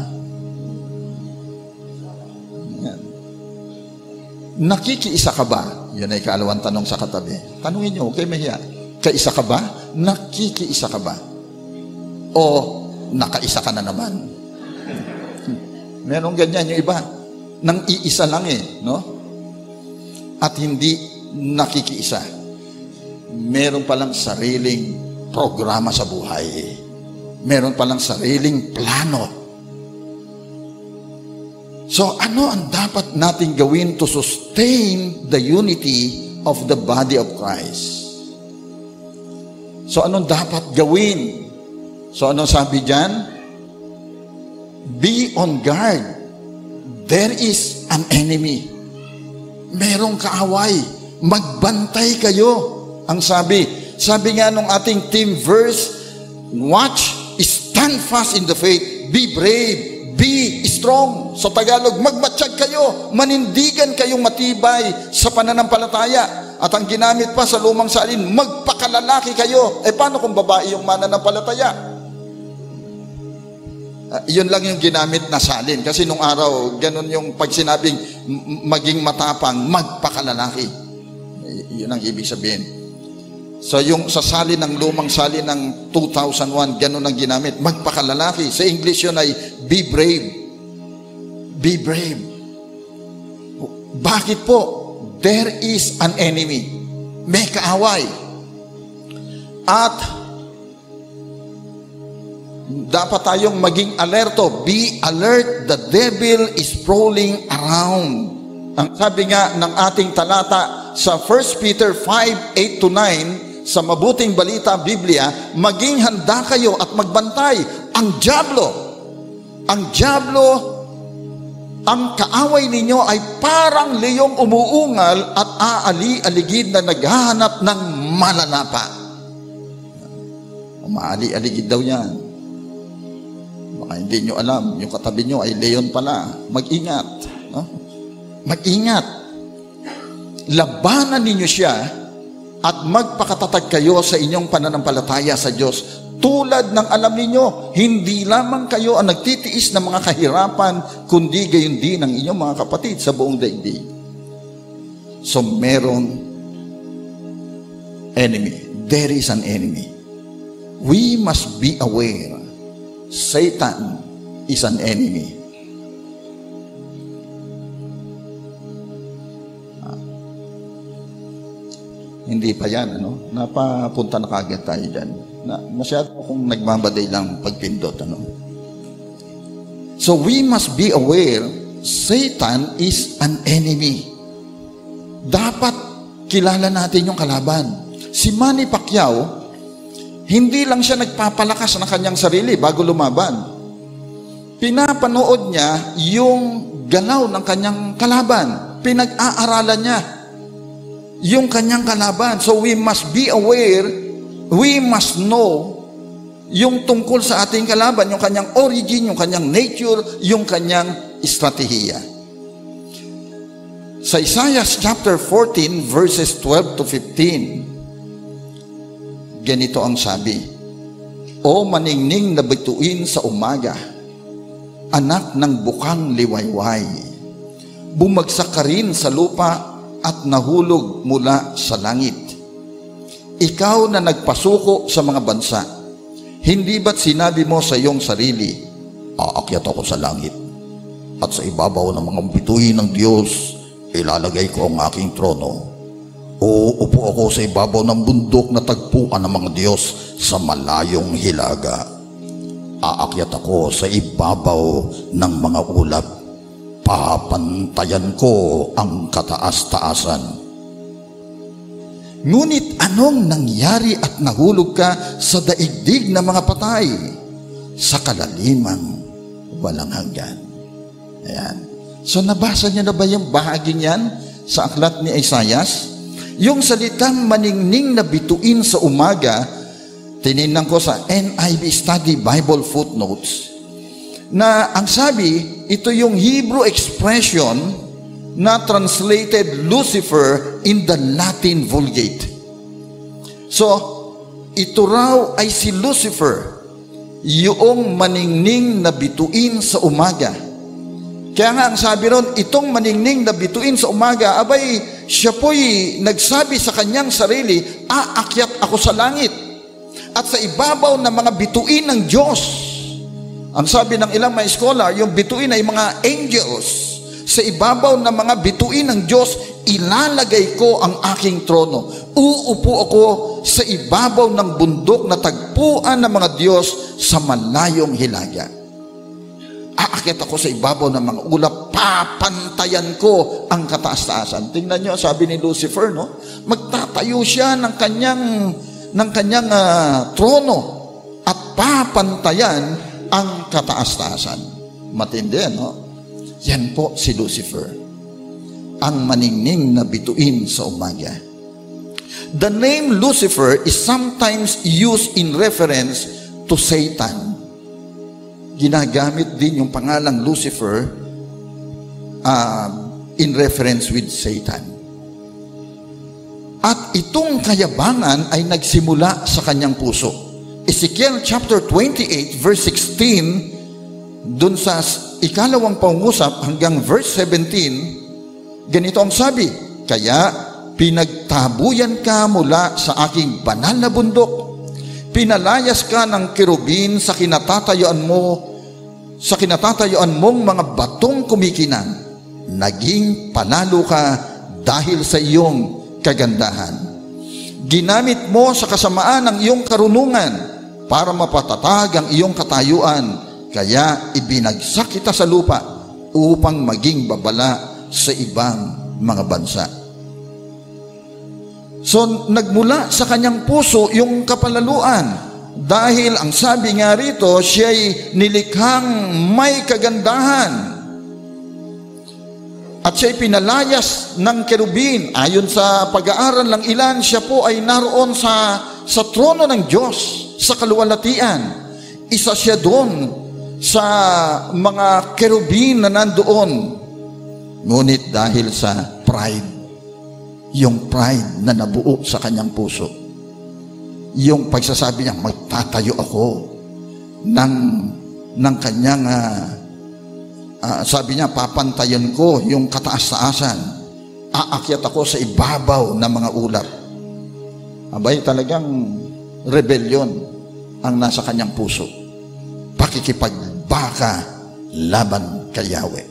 [SPEAKER 5] Yan. Nakikiisa ka ba? Yun ay kalawang tanong sa katabi. Tanungin nyo, okay, mahiya. Kaisa ka ba? Nakikiisa ka ba? O nakaisa ka na naman? Merong ganyan yung iba. Nang iisa lang no? At hindi nakikiisa. Meron palang sariling programa sa buhay. Meron palang sariling plano. So, ano ang dapat nating gawin to sustain the unity of the body of Christ? So anong dapat gawin? So anong sabi dyan? Be on guard. There is an enemy. Merong kaaway. Magbantay kayo. Ang sabi nga nung ating team verse, watch, stand fast in the faith, be brave, be strong. Sa Tagalog, magmatsyag kayo, manindigan kayong matibay sa pananampalataya. At ang ginamit pa sa lumang salin, magpakalalaki kayo. Paano kung babae yung mananampalataya? Yun lang yung ginamit na salin. Kasi nung araw, ganun yung pag sinabing maging matapang, magpakalalaki. Yun ang ibig sabihin. So yung sa salin ng lumang salin ng 2001, ganun ang ginamit, magpakalalaki. Sa English yun ay be brave. Be brave. Bakit po? There is an enemy. May kaaway. At dapat tayong maging alerto. Be alert. The devil is prowling around. Ang sabi nga ng ating talata sa 1 Peter 5:8-9, sa mabuting balita Biblia, maging handa kayo at magbantay. Ang diablo, ang kaaway ninyo ay parang leyong umuungal at aali-aligid na naghahanap ng malalapa. Maali-aligid daw yan. Baka hindi nyo alam, yung katabi nyo ay leon pala. Mag-ingat. Mag-ingat. Labanan ninyo siya at magpakatatag kayo sa inyong pananampalataya sa Diyos. Tulad ng alam ninyo, hindi lamang kayo ang nagtitiis ng mga kahirapan, kundi gayon din ang inyong mga kapatid sa buong daigdig. So merong enemy. There is an enemy. We must be aware. Satan is an enemy. Hindi pa yan, napapunta na kagad tayo dyan. Masyado akong nagmabaday lang pagpindot, So we must be aware, Satan is an enemy. Dapat kilala natin yung kalaban. Si Manny Pacquiao, hindi lang siya nagpapalakas ng kanyang sarili bago lumaban. Pinapanood niya yung galaw ng kanyang kalaban. Pinag-aaralan niya yung kanyang kalaban. So we must be aware, we must know yung tungkol sa ating kalaban, yung kanyang origin, yung kanyang nature, yung kanyang estratehiya. Sa Isaiah chapter 14 verses 12 to 15, ganito ang sabi, O maningning na bituin sa umaga, anak ng bukang liwayway, bumagsak ka rin sa lupa at nahulog mula sa langit. Ikaw na nagpasuko sa mga bansa, hindi ba't sinabi mo sa iyong sarili, aakyat ako sa langit, at sa ibabaw ng mga bituin ng Diyos, ilalagay ko ang aking trono. Uupo ako sa ibabaw ng bundok na tagpuan ng mga Diyos sa malayong hilaga. Aakyat ako sa ibabaw ng mga ulap. Papantayan ko ang kataas-taasan. Ngunit anong nangyari at nahulog ka sa daigdig ng mga patay? Sa kalalimang walang hanggan. Ayan. So nabasa niyo na ba yung bahaging yan sa aklat ni Isaiah? Yung salitang maningning na bituin sa umaga, tinignan ko sa NIV Study Bible Footnotes, na ang sabi, ito yung Hebrew expression na translated Lucifer in the Latin Vulgate. So, ito raw ay si Lucifer, yung maningning na bituin sa umaga. Kaya nga ang sabi ron, itong maningning na bituin sa umaga, abay, siya po'y nagsabi sa kanyang sarili, aakyat ako sa langit at sa ibabaw ng mga bituin ng Diyos. Ang sabi ng ilang mga scholar, yung bituin ay mga angels. Sa ibabaw ng mga bituin ng Diyos, ilalagay ko ang aking trono. Uupo ako sa ibabaw ng bundok na tagpuan ng mga Diyos sa malayong hilaga. Aakyat ako sa ibabaw ng mga ulap, papantayan ko ang kataas-taasan. Tingnan nyo, sabi ni Lucifer, magtatayo siya ng kanyang ng kanyang trono at papantayan ang kataas-taasan. Matindi, no? Yan po si Lucifer, ang maningning na bituin sa umaga. The name Lucifer is sometimes used in reference to Satan. Ginagamit din yung pangalang Lucifer in reference with Satan. At itong kayabangan ay nagsimula sa kanyang puso. Ezekiel chapter 28 verse 16, dun sa ikalawang pangusap hanggang verse 17, ganito ang sabi, kaya pinagtabuyan ka mula sa aking banal na bundok, pinalayas ka ng kerubin sa kinatatayuan mong mga batong kumikinang, naging panalo ka dahil sa iyong kagandahan. Ginamit mo sa kasamaan ng iyong karunungan para mapatatag ang iyong katayuan, kaya ibinagsak kita sa lupa upang maging babala sa ibang mga bansa. So, nagmula sa kanyang puso yung kapalaluan, dahil ang sabi nga rito, siya'y nilikhang may kagandahan. At siya'y pinalayas ng kerubin. Ayon sa pag-aaral ng ilan, siya po ay naroon sa trono ng Diyos, sa kaluwalhatian. Isa siya doon sa mga kerubin na nandoon. Ngunit dahil sa pride, yung pride na nabuo sa kanyang puso, yung pagsasabi niya, magtatayo ako ng kanyang sabi niya, papantayan ko yung kataas-taasan, aakyat ako sa ibabaw ng mga ulap. Abay, talagang rebellion ang nasa kanyang puso. Pakikipagbaka laban kay Yahweh.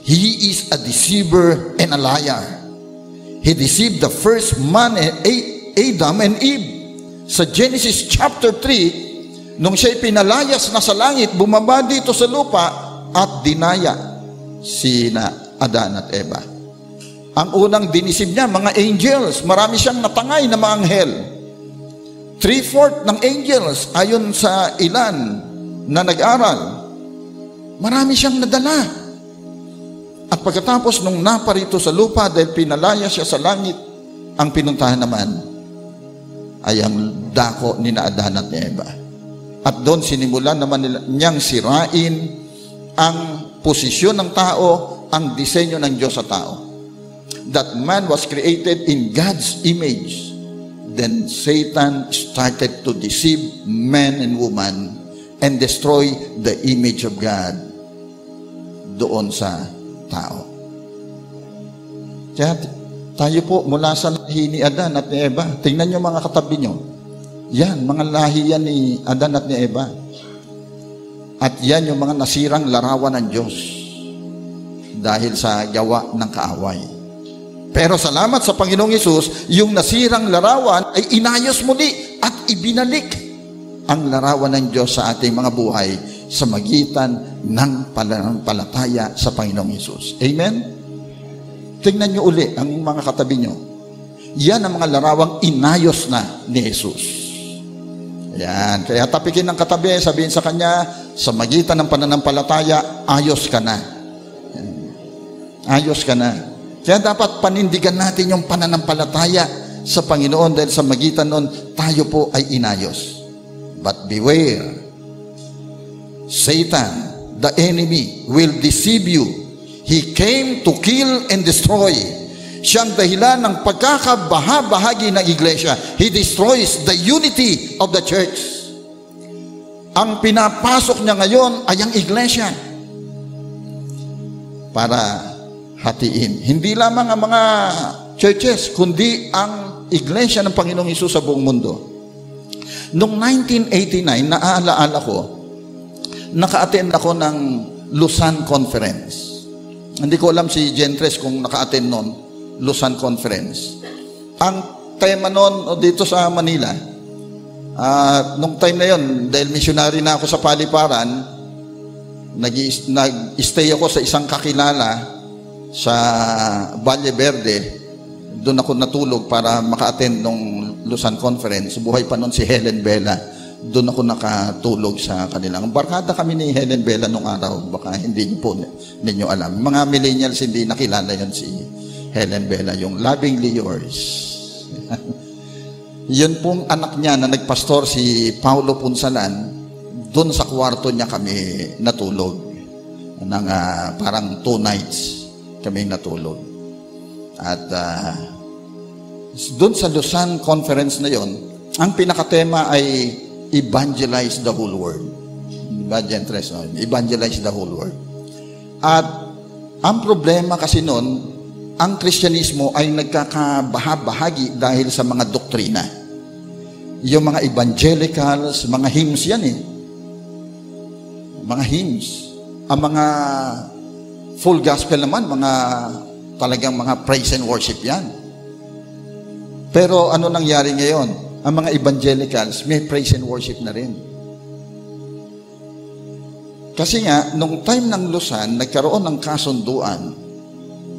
[SPEAKER 5] He is a deceiver and a liar. He deceived the first man, Adam and Eve. Sa Genesis chapter 3, nung siya'y pinalayas na sa langit, bumaba dito sa lupa at dinaya sina Adan at Eva. Ang unang dinisib niya, mga angels. Marami siyang natangay na mga anghel. 3/4 ng angels, ayon sa ilan na nag-aral, marami siyang nadala. At pagkatapos nung naparito sa lupa dahil pinalaya siya sa langit, ang pinuntahan naman ay ang dako ni Adan at ni Eva. At doon sinimulan naman niyang sirain ang posisyon ng tao, ang disenyo ng Diyos sa tao. That man was created in God's image. Then Satan started to deceive man and woman and destroy the image of God doon sa tao. Kaya tayo po mula sa lahi ni Adan at ni Eva. Tingnan nyo mga katabi nyo. Yan, mga lahi yan ni Adan at ni Eva. At yan yung mga nasirang larawan ng Diyos dahil sa gawa ng kaaway. Pero salamat sa Panginoong Hesus, yung nasirang larawan ay inayos muli at ibinalik ang larawan ng Diyos sa ating mga buhay sa magitan ng pananampalataya sa Panginoong Hesus. Amen? Tingnan nyo uli ang mga katabi nyo. Yan ang mga larawang inayos na ni Hesus. Yan. Kaya tapikin ng katabi, sabihin sa kanya, sa magitan ng pananampalataya, ayos ka na. Yan. Ayos ka na. Kaya dapat panindigan natin yung pananampalataya sa Panginoon dahil sa magitan nun, tayo po ay inayos. But beware, Satan, the enemy, will deceive you. He came to kill and destroy. Siyang dahilan ng pagkakabaha-bahagi ng iglesia. He destroys the unity of the church. Ang pinapasok niya ngayon ay ang iglesia para hatiin. Hindi lamang ang mga churches, kundi ang iglesia ng Panginoong Hesus sa buong mundo. Noong 1989, naaalaala ko, naka-attend ako ng Lausanne Conference. Hindi ko alam si Gentres kung naka-attend noon, Lausanne Conference. Ang tema noon dito sa Manila, nung time na yon, dahil missionary na ako sa Paliparan, nag-stay ako sa isang kakilala sa Valle Verde. Doon ako natulog para maka-attend ng Luzon Conference, buhay pa noon si Helen Bella. Doon ako nakatulog sa kanilang. Barkada kami ni Helen Bella nung araw. Baka hindi niyo po ninyo alam. Mga millennials hindi nakilala yan si Helen Bella, yung Lovingly Yours. Yun pong anak niya na nagpastor, si Paulo Punsalan, doon sa kwarto niya kami natulog. Nang parang 2 nights kami natulog. At doon sa Luzon Conference na yon, ang pinakatema ay evangelize the whole world. Evangelize the whole world. At ang problema kasi noon, ang Kristyanismo ay nagkakabahabahagi dahil sa mga doktrina. Yung mga evangelicals, mga hymns yan eh. Mga hymns. Ang mga full gospel naman, talagang mga praise and worship yan. Pero ano nangyari ngayon? Ang mga evangelicals, may praise and worship na rin. Kasi nga, nung time ng Luzon, nagkaroon ng kasunduan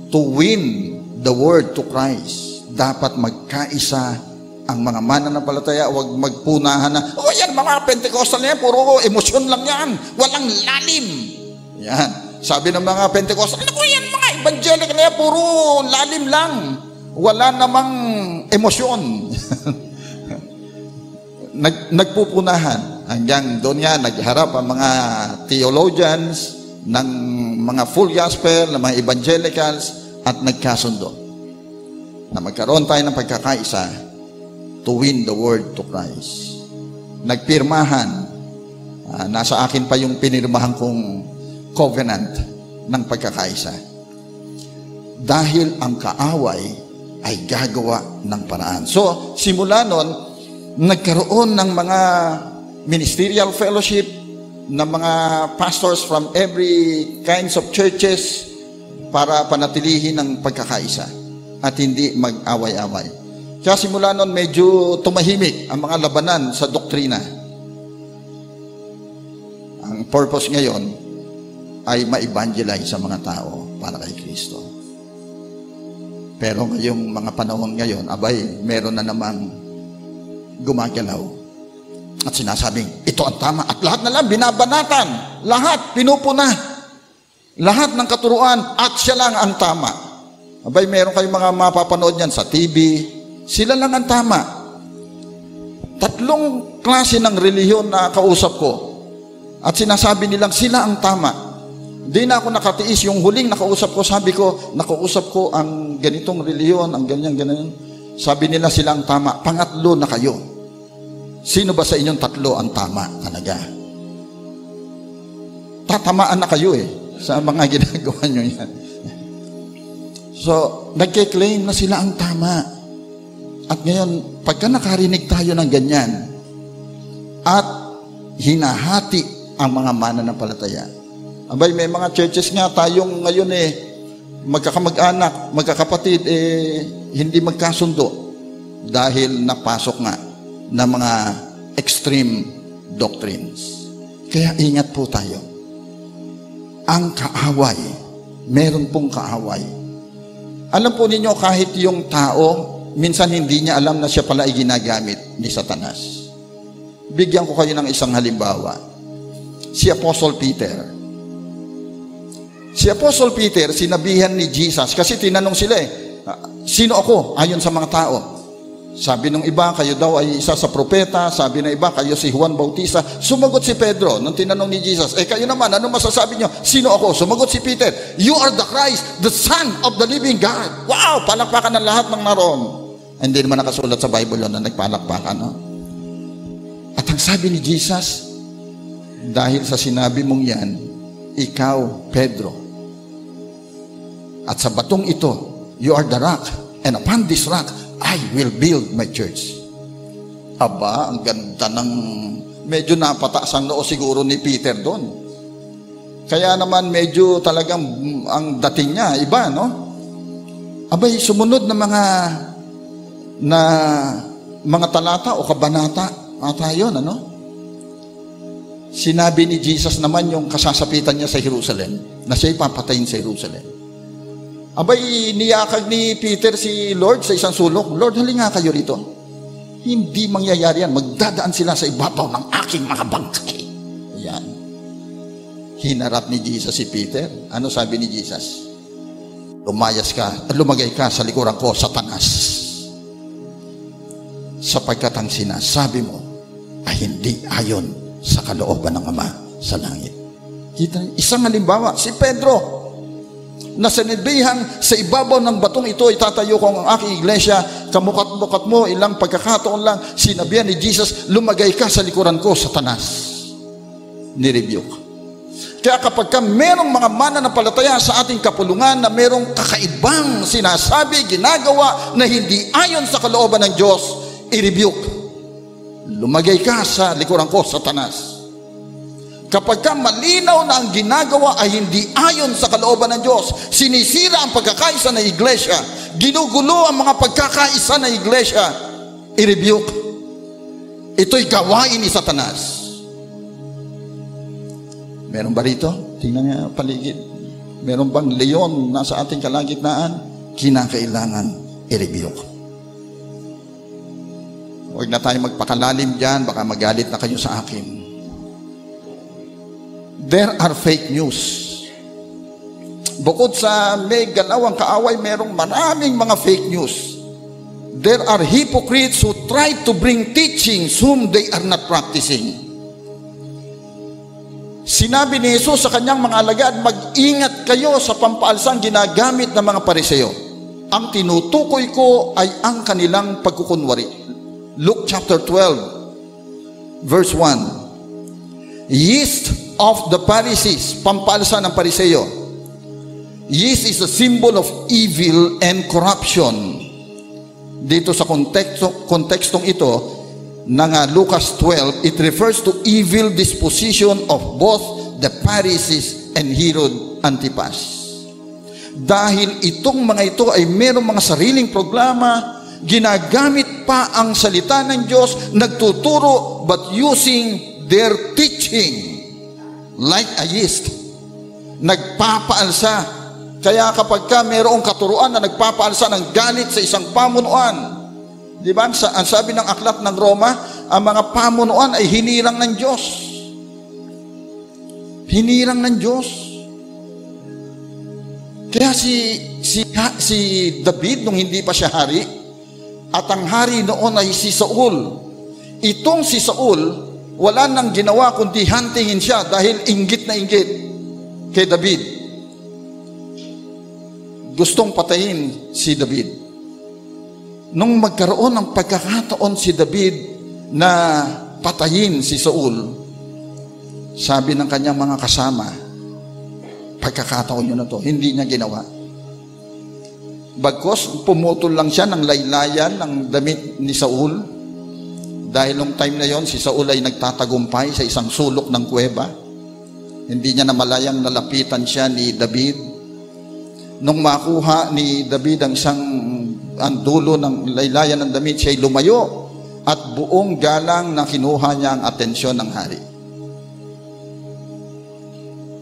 [SPEAKER 5] to win the word to Christ. Dapat magkaisa ang mga mananampalataya, huwag magpunahan na, yan mga Pentecostal na yan, puro emosyon lang yan, walang lalim. Yan. Sabi ng mga Pentecostal, yan mga evangelical na yan, puro lalim lang. Wala namang emosyon. Nagpupunahan. Hanggang doon nga, nagharap ang mga theologians ng mga full gospel, ng mga evangelicals, at nagkasundo na magkaroon tayo ng pagkakaisa to win the word to Christ. Nagpirmahan. Nasa akin pa yung pinirmahan kong covenant ng pagkakaisa. Dahil ang kaaway ay gagawa ng paraan. So, simula nun, nagkaroon ng mga ministerial fellowship ng mga pastors from every kinds of churches para panatilihin ang pagkakaisa at hindi mag-away-away. Kaya simula nun, medyo tumahimik ang mga labanan sa doktrina. Ang purpose ngayon ay ma-evangelize sa mga tao para kay Kristo. Pero ngayong mga panahon ngayon, meron na namang gumagalaw at sinasabing, ito ang tama, at lahat na lang binabanatan, lahat pinupuna, lahat ng katuruan, at siya lang ang tama. Meron kayong mga mapapanood yan sa TV, sila lang ang tama. 3 klase ng relihiyon na kausap ko at sinasabi nilang sila ang tama. Di na ako nakatiis. Yung huling nakausap ko, sabi ko, nakausap ko ang ganitong relihiyon, ang ganyan. Sabi nila sila ang tama. Pangatlo na kayo. Sino ba sa inyong 3 ang tama talaga? Tatamaan na kayo sa mga ginagawa nyo yan. So, nagke-claim na sila ang tama. At ngayon, pagka nakarinig tayo ng ganyan, at hinahati ang mga mananampalataya. May mga churches nga tayong ngayon magkakamag-anak, magkakapatid, hindi magkasundo dahil napasok nga na mga extreme doctrines. Kaya ingat po tayo. Ang kaaway, meron pong kaaway. Alam po ninyo, kahit yung tao, minsan hindi niya alam na siya pala ay ginagamit ni Satanas. Bigyan ko kayo ng isang halimbawa. Si Apostle Peter. Si Apostle Peter, sinabihan ni Jesus, kasi tinanong sila sino ako ayon sa mga tao? Sabi ng iba, kayo daw ay isa sa propeta. Sabi ng iba, kayo si Juan Bautista. Sumagot si Pedro nung tinanong ni Jesus, kayo naman, ano masasabi nyo? Sino ako? Sumagot si Peter, you are the Christ, the Son of the living God. Wow! Palakpakan ng lahat ng naroon. Hindi naman nakasulat sa Bible yun na nagpalakpakan. No? At ang sabi ni Jesus, dahil sa sinabi mong yan, ikaw, Pedro, at sa batong ito, you are the rock, and upon this rock, I will build my church. Aba, ang ganda ng medyo napataas ang noo siguro ni Peter doon. Kaya naman medyo talagang ang dating niya, iba, no? Abay, sumunod na mga talata o kabanata, ata yun, ano? Sinabi ni Jesus naman yung kasasapitan niya sa Jerusalem, na siya ipapatayin sa Jerusalem. Abay, niyakag ni Peter si Lord sa isang sulok, Lord, halika kayo rito. Hindi mangyayari yan. Magdadaan sila sa ibabaw ng aking mga bangkay. Ayan. Hinarap ni Jesus si Peter. Ano sabi ni Jesus? Lumagay ka sa likuran ko, Satanas. Sapagkat ang sinasabi mo ay hindi ayon sa kalooban ng Ama sa langit. Kita, isang halimbawa, si Pedro, na sinibihan sa ibabaw ng batong ito, itatayo ko ang aking iglesia, kamukat-mukat mo, ilang pagkakataon lang, sinabihan ni Jesus, lumagay ka sa likuran ko, Satanas. Nirebuke. Kaya kapag merong mga mananampalataya sa ating kapulungan na merong kakaibang sinasabi, ginagawa na hindi ayon sa kalooban ng Diyos, i-rebuke. Lumagay ka sa likuran ko, Satanas. Kapag malinaw na ang ginagawa ay hindi ayon sa kalooban ng Diyos, sinisira ang pagkakaisa ng iglesia, ginugulo ang mga pagkakaisa ng iglesia, i-rebuke. Ito'y gawain ni Satanas. Meron ba rito? Tingnan niya paligid. Meron bang leon nasa ating kalagitnaan? Kinakailangan i-rebuke. Huwag na tayo magpakalalim dyan, baka magalit na kayo sa akin. There are fake news. Bukod sa may galawang kaaway, merong maraming mga fake news. There are hypocrites who try to bring teachings whom they are not practicing. Sinabi ni Jesus sa kanyang mga alagad, mag-ingat kayo sa pampaalsang ginagamit ng mga Pariseo. Ang tinutukoy ko ay ang kanilang pagkukunwari. Luke chapter 12, verse 1. Yeast of the Pharisees, pampalsa ng Pariseo. Yeast is a symbol of evil and corruption. Dito sa kontekstong ito ng Lucas 12, it refers to evil disposition of both the Pharisees and Herod Antipas. Dahil itong mga ito ay mayroong mga sariling programa, ginagamit pa ang salita ng Diyos, nagtuturo but using their teaching like a yeast. Nagpapaalsa. Kaya kapag mayroong katuruan na nagpapaalsa ng galit sa isang pamunuan, di ba? Ang sabi ng aklat ng Roma, ang mga pamunuan ay hinirang ng Diyos. Hinirang ng Diyos. Kaya si David, nung hindi pa siya hari, at ang hari noon ay si Saul. Itong si Saul, wala nang ginawa kundi huntingin siya dahil inggit na inggit kay David. Gustong patayin si David. Nung magkaroon ng pagkakataon si David na patayin si Saul, sabi ng kanyang mga kasama, pagkakataon yun na to, hindi niya ginawa. Bagkos, pumutol lang siya ng laylayan ng damit ni Saul. Dahil nung time na yon, si Saul ay nagtatagumpay sa isang sulok ng kuweba. Hindi niya namalayang nalapitan siya ni David. Nung makuha ni David ang dulo ng laylayan ng damit, siya'y lumayo at buong galang na kinuha niya ang atensyon ng hari.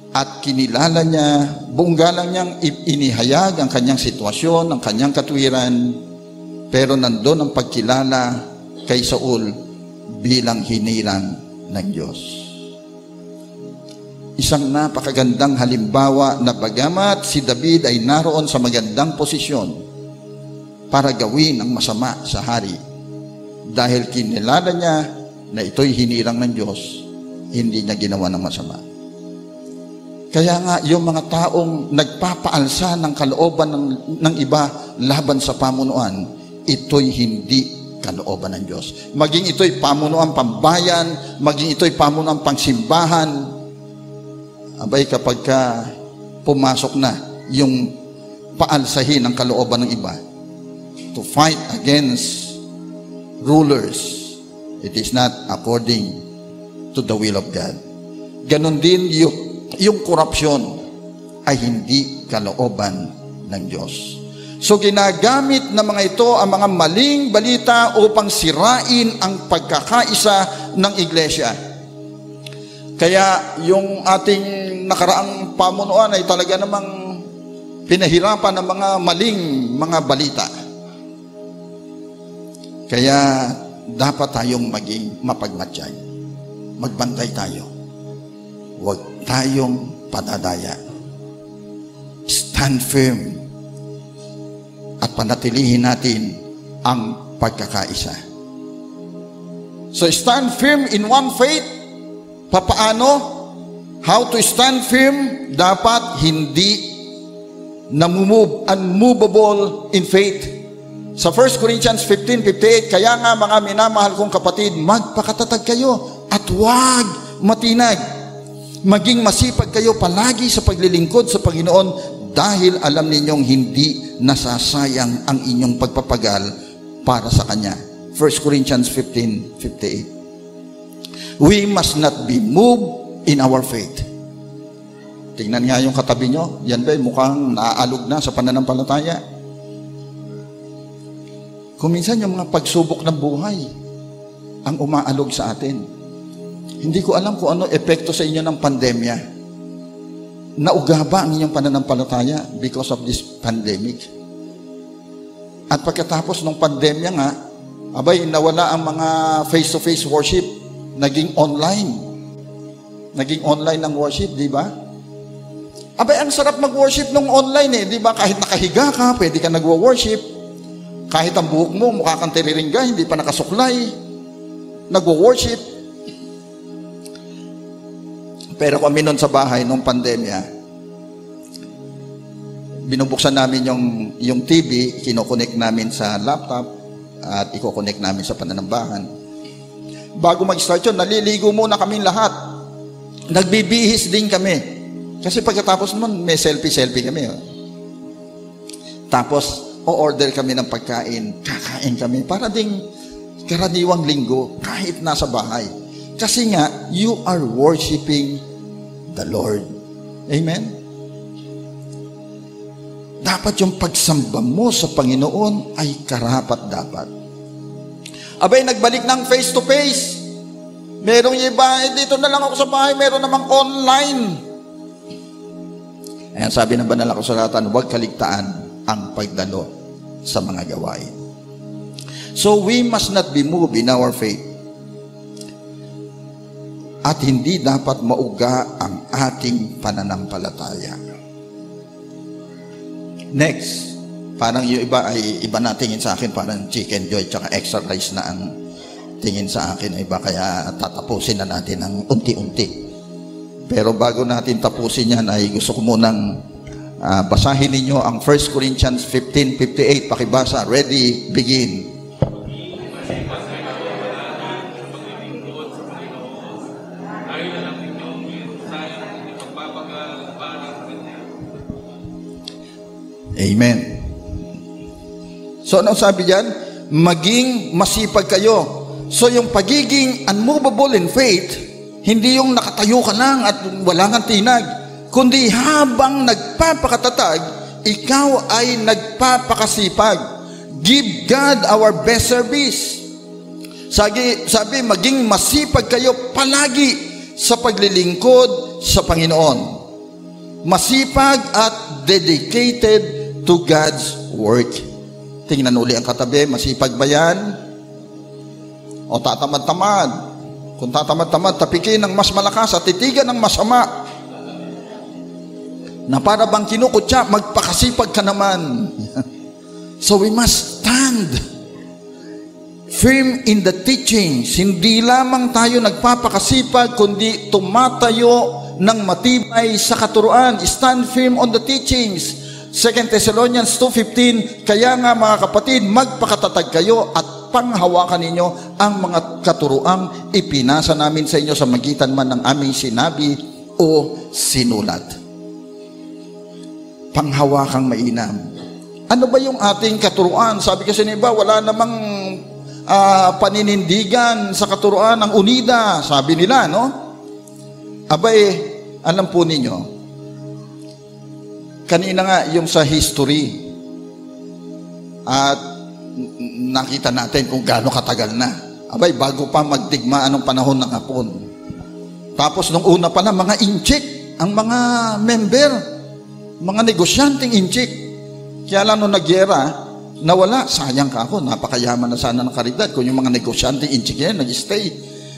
[SPEAKER 5] At kinilala niya, buong galang niyang inihayag ang kanyang sitwasyon, ang kanyang katwiran, pero nandun ang pagkilala kay Saul bilang hinirang ng Diyos. Isang napakagandang halimbawa na bagamat si David ay naroon sa magandang posisyon para gawin ang masama sa hari, dahil kinilala niya na ito'y hinirang ng Diyos, hindi niya ginawa ng masama. Kaya nga, yung mga taong nagpapaalsa ng kalooban ng iba laban sa pamunuan, ito'y hindi kalooban ng Diyos. Maging ito'y pamunuan pambayan, maging ito'y pamunuan pangsimbahan, abay kapag pumasok na yung paalsahin ng kalooban ng iba, to fight against rulers, it is not according to the will of God. Ganon din yung korupsyon ay hindi kalooban ng Diyos. So ginagamit ng mga ito ang mga maling balita upang sirain ang pagkakaisa ng iglesia. Kaya yung ating nakaraang pamunuan ay talaga namang pinahirapan ng mga maling mga balita. Kaya dapat tayong maging mapagmatsyag. Magbantay tayo. Huwag tayong padadaya. Stand firm at panatilihin natin ang pagkakaisa. So stand firm in one faith. Papaano? How to stand firm? Dapat hindi namumove, unmovable in faith. Sa 1 Corinthians 15:58, kaya nga mga minamahal kong kapatid, magpakatatag kayo at huwag matinag. Maging masipag kayo palagi sa paglilingkod sa Panginoon dahil alam ninyong hindi nasasayang ang inyong pagpapagal para sa Kanya. 1 Corinthians 15:58. We must not be moved in our faith. Tingnan nga yung katabi nyo. Yan ba, mukhang naaalog na sa pananampalataya. Kung minsan yung mga pagsubok ng buhay ang umaalog sa atin. Hindi ko alam kung ano epekto sa inyo ng pandemya. Nauga ba ang inyong pananampalataya because of this pandemic? At pagkatapos ng pandemya nga, abay, nawala ang mga face-to-face worship. Naging online. Naging online ang worship, di ba? Abay, ang sarap mag-worship nung online di ba? Kahit nakahiga ka, pwede ka nagwo-worship. Kahit ang buhok mo, mukha kang tiriringga, hindi pa nakasuklay. Nagwo-worship. Pero kami nun sa bahay, nung pandemya, binubuksan namin yung TV, kinokonek namin sa laptop, at ikokonek namin sa pananambahan. Bago mag-start yun, naliligo muna kaming lahat. Nagbibihis din kami. Kasi pagkatapos naman, may selfie kami. Tapos, o-order kami ng pagkain, kakain kami, para ding karaniwang linggo, kahit nasa bahay. Kasi nga, you are worshiping the Lord. Amen? Dapat yung pagsamba mo sa Panginoon ay karapat-dapat. Abay, nagbalik ng face-to-face. Merong iba, dito na lang ako sa bahay, meron namang online. Ayan, sabi ng banal na kasulatan, huwag kaligtaan ang pagdalo sa mga gawain. So we must not be moved in our faith. At hindi dapat mauga ang ating pananampalataya. Next, parang yung iba ay iba na tingin sa akin, parang chicken joy tsaka extra rice na ang tingin sa akin, iba, kaya tatapusin na natin ng unti-unti. Pero bago natin tapusin yan, ay gusto ko munang basahin ninyo ang 1 Corinthians 15:58. Pakibasa. Ready, begin. Amen. So, anong sabi diyan? Maging masipag kayo. So, yung pagiging unmovable in faith, hindi yung nakatayo ka lang at wala kang tinag, kundi habang nagpapakatatag, ikaw ay nagpapakasipag. Give God our best service. Sabi, maging masipag kayo palagi sa paglilingkod sa Panginoon. Masipag at dedicated to God's work. Tingnan uli ang katabi, masipag ba yan? O tatamad-tamad? Kung tatamad-tamad, tapikin ng mas malakas at titigan ng masama. Na para bang kinukutya, magpakasipag ka naman. So we must stand firm in the teachings. Hindi lamang tayo nagpapakasipag, kundi tumatayo ng matibay sa katuruan. Stand firm on the teachings. 2 Thessalonians 2:15, kaya nga mga kapatid, magpakatatag kayo at panghawakan ninyo ang mga katuruang ipinasa namin sa inyo sa magitan man ng aming sinabi o sinulat. Panghawakang mainam. Ano ba yung ating katuruan? Sabi kasi ni iba, wala namang paninindigan sa katuruan ng UNIDA, sabi nila, no? Abay, alam po ninyo, kanina nga yung sa history, at nakita natin kung gaano katagal na. Abay, bago pa magdigmaan ng panahon ng Hapon. Tapos nung una pa na, mga inchik, ang mga member, mga negosyanteng inchik. Kaya lang nung nagyera, nawala, sayang ka ako, napakayaman na sana ng karidad kung yung mga negosyante inchik yan, nag-stay.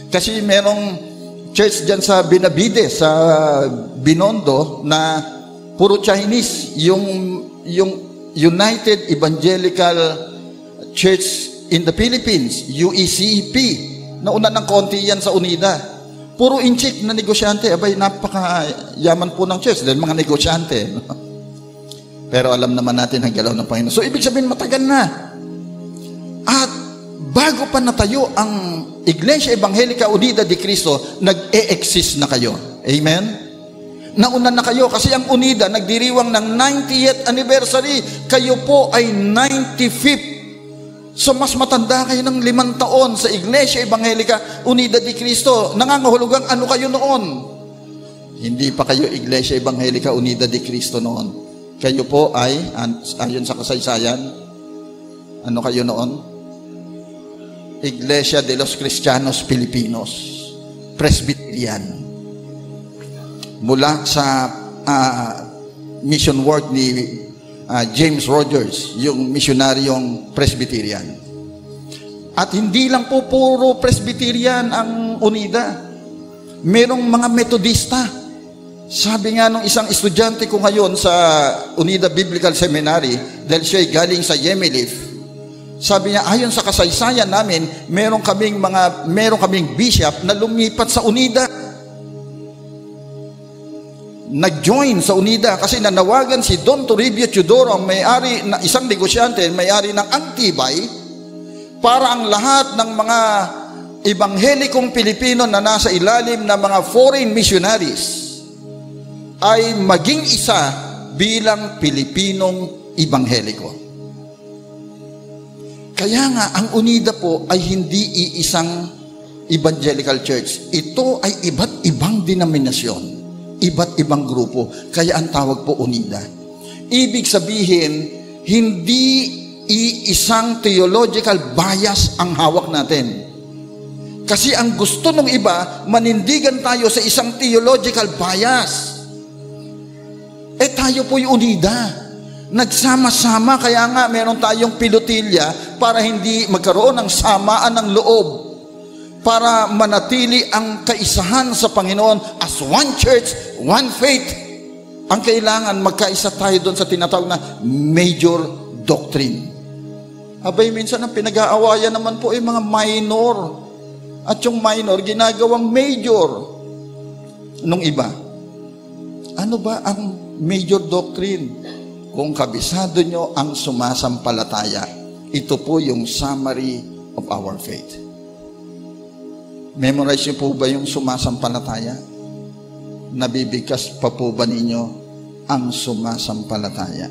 [SPEAKER 5] Kasi merong church dyan sa Binabide, sa Binondo, na puro Chinese, yung United Evangelical Church in the Philippines, UECP, nauna ng konti yan sa UNIDA. Puro inchik na negosyante, abay, napakayaman po ng church, dahil mga negosyante. Pero alam naman natin ang galaw ng Panginoon. So, ibig sabihin, matagal na. At bago pa natayo ang Iglesia Evangelica Unida de Cristo, nag-e-exist na kayo. Amen? Nauna na kayo kasi ang Unida nagdiriwang ng 90th anniversary. Kayo po ay 95th. So, mas matanda kayo ng 5 taon sa Iglesia Evangelica Unida de Cristo. Nangangahulugang ano kayo noon? Hindi pa kayo Iglesia Evangelica Unida de Cristo noon. Kayo po ay, ayon sa kasaysayan, ano kayo noon? Iglesia de los Cristianos Filipinos, Presbyterian. Mula sa mission work ni James Rogers, yung missionaryong Presbyterian. At hindi lang po puro Presbyterian ang Unida. Merong mga Metodista. Sabi nga nung isang estudyante ko ngayon sa Unida Biblical Seminary, dahil siya'y galing sa Yemelif, sabi niya, ayon sa kasaysayan namin, meron kaming bishop na lumipat sa Unida. Nag-join sa Unida kasi nanawagan si Don Toribio Teodoro, ang may-ari na isang negosyante, may-ari ng Antibay, para ang lahat ng mga ebanghelikong Pilipino na nasa ilalim ng mga foreign missionaries ay maging isa bilang Pilipinong Ebangheliko. Kaya nga, ang Unida po ay hindi iisang evangelical church. Ito ay iba't ibang denominasyon, iba't ibang grupo. Kaya ang tawag po Unida. Ibig sabihin, hindi iisang theological bias ang hawak natin. Kasi ang gusto ng iba, manindigan tayo sa isang theological bias. Tayo po'y Unida. Nagsama-sama, kaya nga meron tayong pilotilya para hindi magkaroon ng samaan ng loob. Para manatili ang kaisahan sa Panginoon as one church, one faith. Ang kailangan, magkaisa tayo doon sa tinatawag na major doctrine. Abay, minsan ang pinag-aawayan naman po ay mga minor. At yung minor, ginagawang major nung iba. Ano ba ang major doctrine? Kung kabisado nyo ang sumasampalataya, ito po yung summary of our faith. Memorize nyo po ba yung sumasampalataya? Nabibigkas pa po ba ninyo ang sumasampalataya?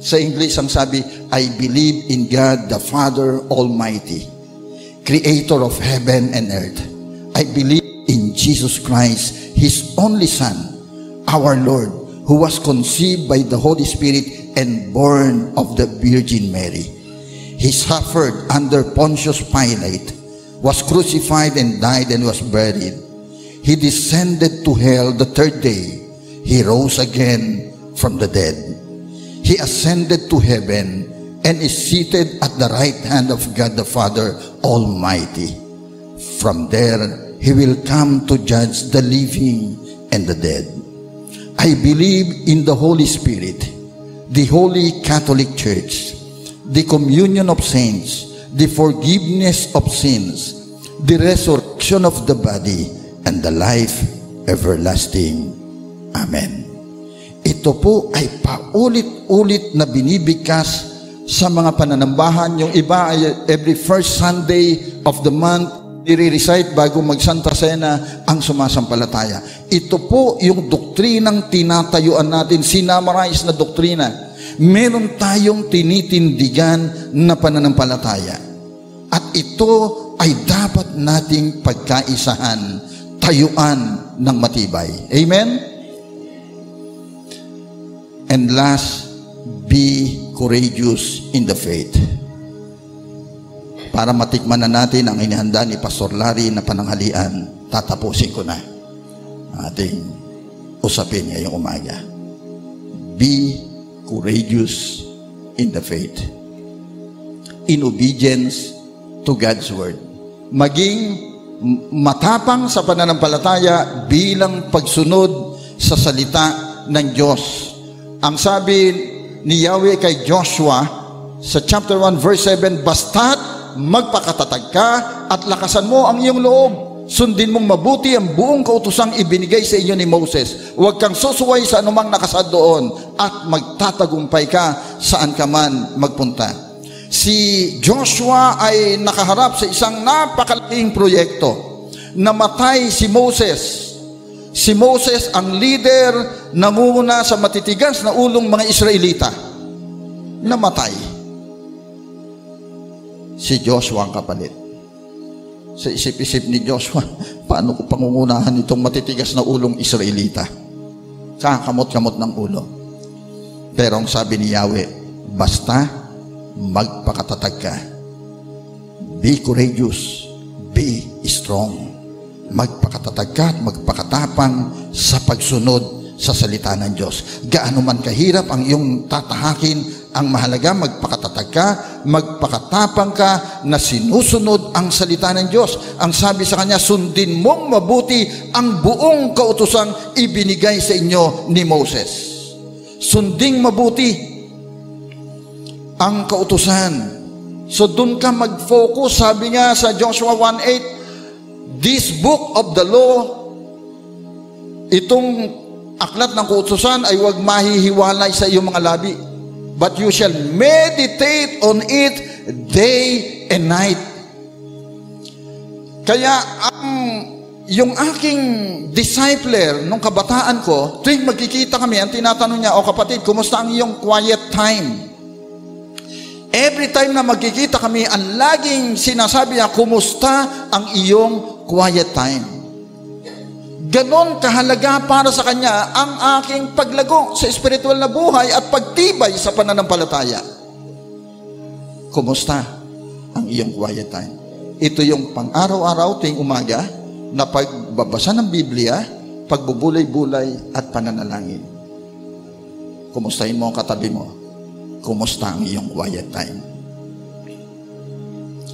[SPEAKER 5] Sa English, ang sabi, I believe in God the Father Almighty, Creator of heaven and earth. I believe in Jesus Christ, His only Son, our Lord, who was conceived by the Holy Spirit and born of the Virgin Mary. He suffered under Pontius Pilate, was crucified and died and was buried. He descended to hell the 3rd day. He rose again from the dead. He ascended to heaven and is seated at the right hand of God the Father Almighty. From there, He will come to judge the living and the dead. I believe in the Holy Spirit, the Holy Catholic Church, the communion of saints, the forgiveness of sins, the resurrection of the body, and the life everlasting. Amen. Ito po ay paulit-ulit na binibigkas sa mga pananambahan. Yung iba ay every first Sunday of the month, i-recite bago mag-Santa Cena ang sumasampalataya. Ito po yung doktrinang tinatayuan natin, sinamarize na doktrina. Meron tayong tinitindigan na pananampalataya. At ito ay dapat nating pagkaisahan, tayuan ng matibay. Amen? And last, be courageous in the faith. Para matikman na natin ang inihanda ni Pastor Larry na pananghalian, tatapusin ko na ating usapin ngayong umaga. Be courageous in the faith. in obedience to God's Word. Maging matapang sa pananampalataya bilang pagsunod sa salita ng Diyos. Ang sabi ni Yahweh kay Joshua sa chapter 1 verse 7, basta't magpakatatag ka at lakasan mo ang iyong loob. Sundin mong mabuti ang buong kautusang ibinigay sa inyo ni Moses. Huwag kang susuway sa anumang nakasad doon at magtatagumpay ka saan ka man magpunta. Si Joshua ay nakaharap sa isang napakalaking proyekto. Namatay si Moses. Si Moses ang leader, nangunguna sa matitigas na ulong mga Israelita. Namatay. Si Joshua ang kapalit. Sa isip-isip ni Joshua, paano ko pangungunahan itong matitigas na ulong Israelita? Kakamot-kamot ng ulo. Pero ang sabi ni Yahweh, basta magpakatatag ka. Be courageous. Be strong. Magpakatatag ka at magpakatapang sa pagsunod sa salita ng Diyos. Gaano man kahirap ang iyong tatahakin, ang mahalaga magpakatatag ka, magpakatapang ka na sinusunod ang salita ng Diyos. Ang sabi sa kanya, sundin mong mabuti ang buong kautosang ibinigay sa inyo ni Moses. Sunding mabuti ang kautusan. So dun ka mag-focus. Sabi nga sa Joshua 1:8, this book of the law, itong aklat ng kautusan ay huwag mahihiwalay sa iyong mga labi, but you shall meditate on it day and night. Kaya yung aking discipler nung kabataan ko, tuwing magkikita kami, ang tinatanong niya, o kapatid, kumusta ang iyong quiet time? Every time na magkikita kami, ang laging sinasabi niya, kumusta ang iyong quiet time? Ganon kahalaga para sa kanya ang aking paglago sa espiritual na buhay at pagtibay sa pananampalataya. Kumusta ang iyong quiet time? Ito yung pang-araw-araw tuwing umaga na pagbabasa ng Biblia, pagbubulay-bulay at pananalangin. Kumustahin mo ang katabi mo. Kumusta ang iyong quiet time?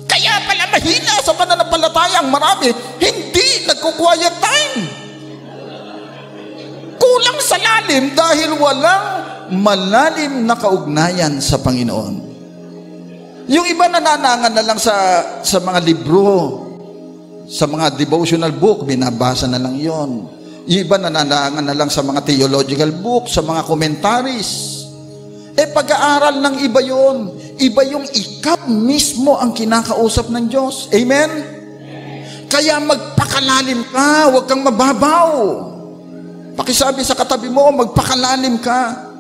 [SPEAKER 5] Kaya pala mahina sa pananampalataya ang marami, hindi nagku-quiet time. Kulang sa lalim dahil walang malalim na kaugnayan sa Panginoon. Yung iba nananangan na lang sa mga libro, sa mga devotional book, binabasa na lang yon. Yung iba nananangan na lang sa mga theological book, sa mga commentaries. Pag-aaral ng iba yon. Iba yung ikaw mismo ang kinakausap ng Diyos. Amen? Kaya magpakalalim ka, huwag kang mababaw. Pakisabi sa katabi mo, magpakalalim ka.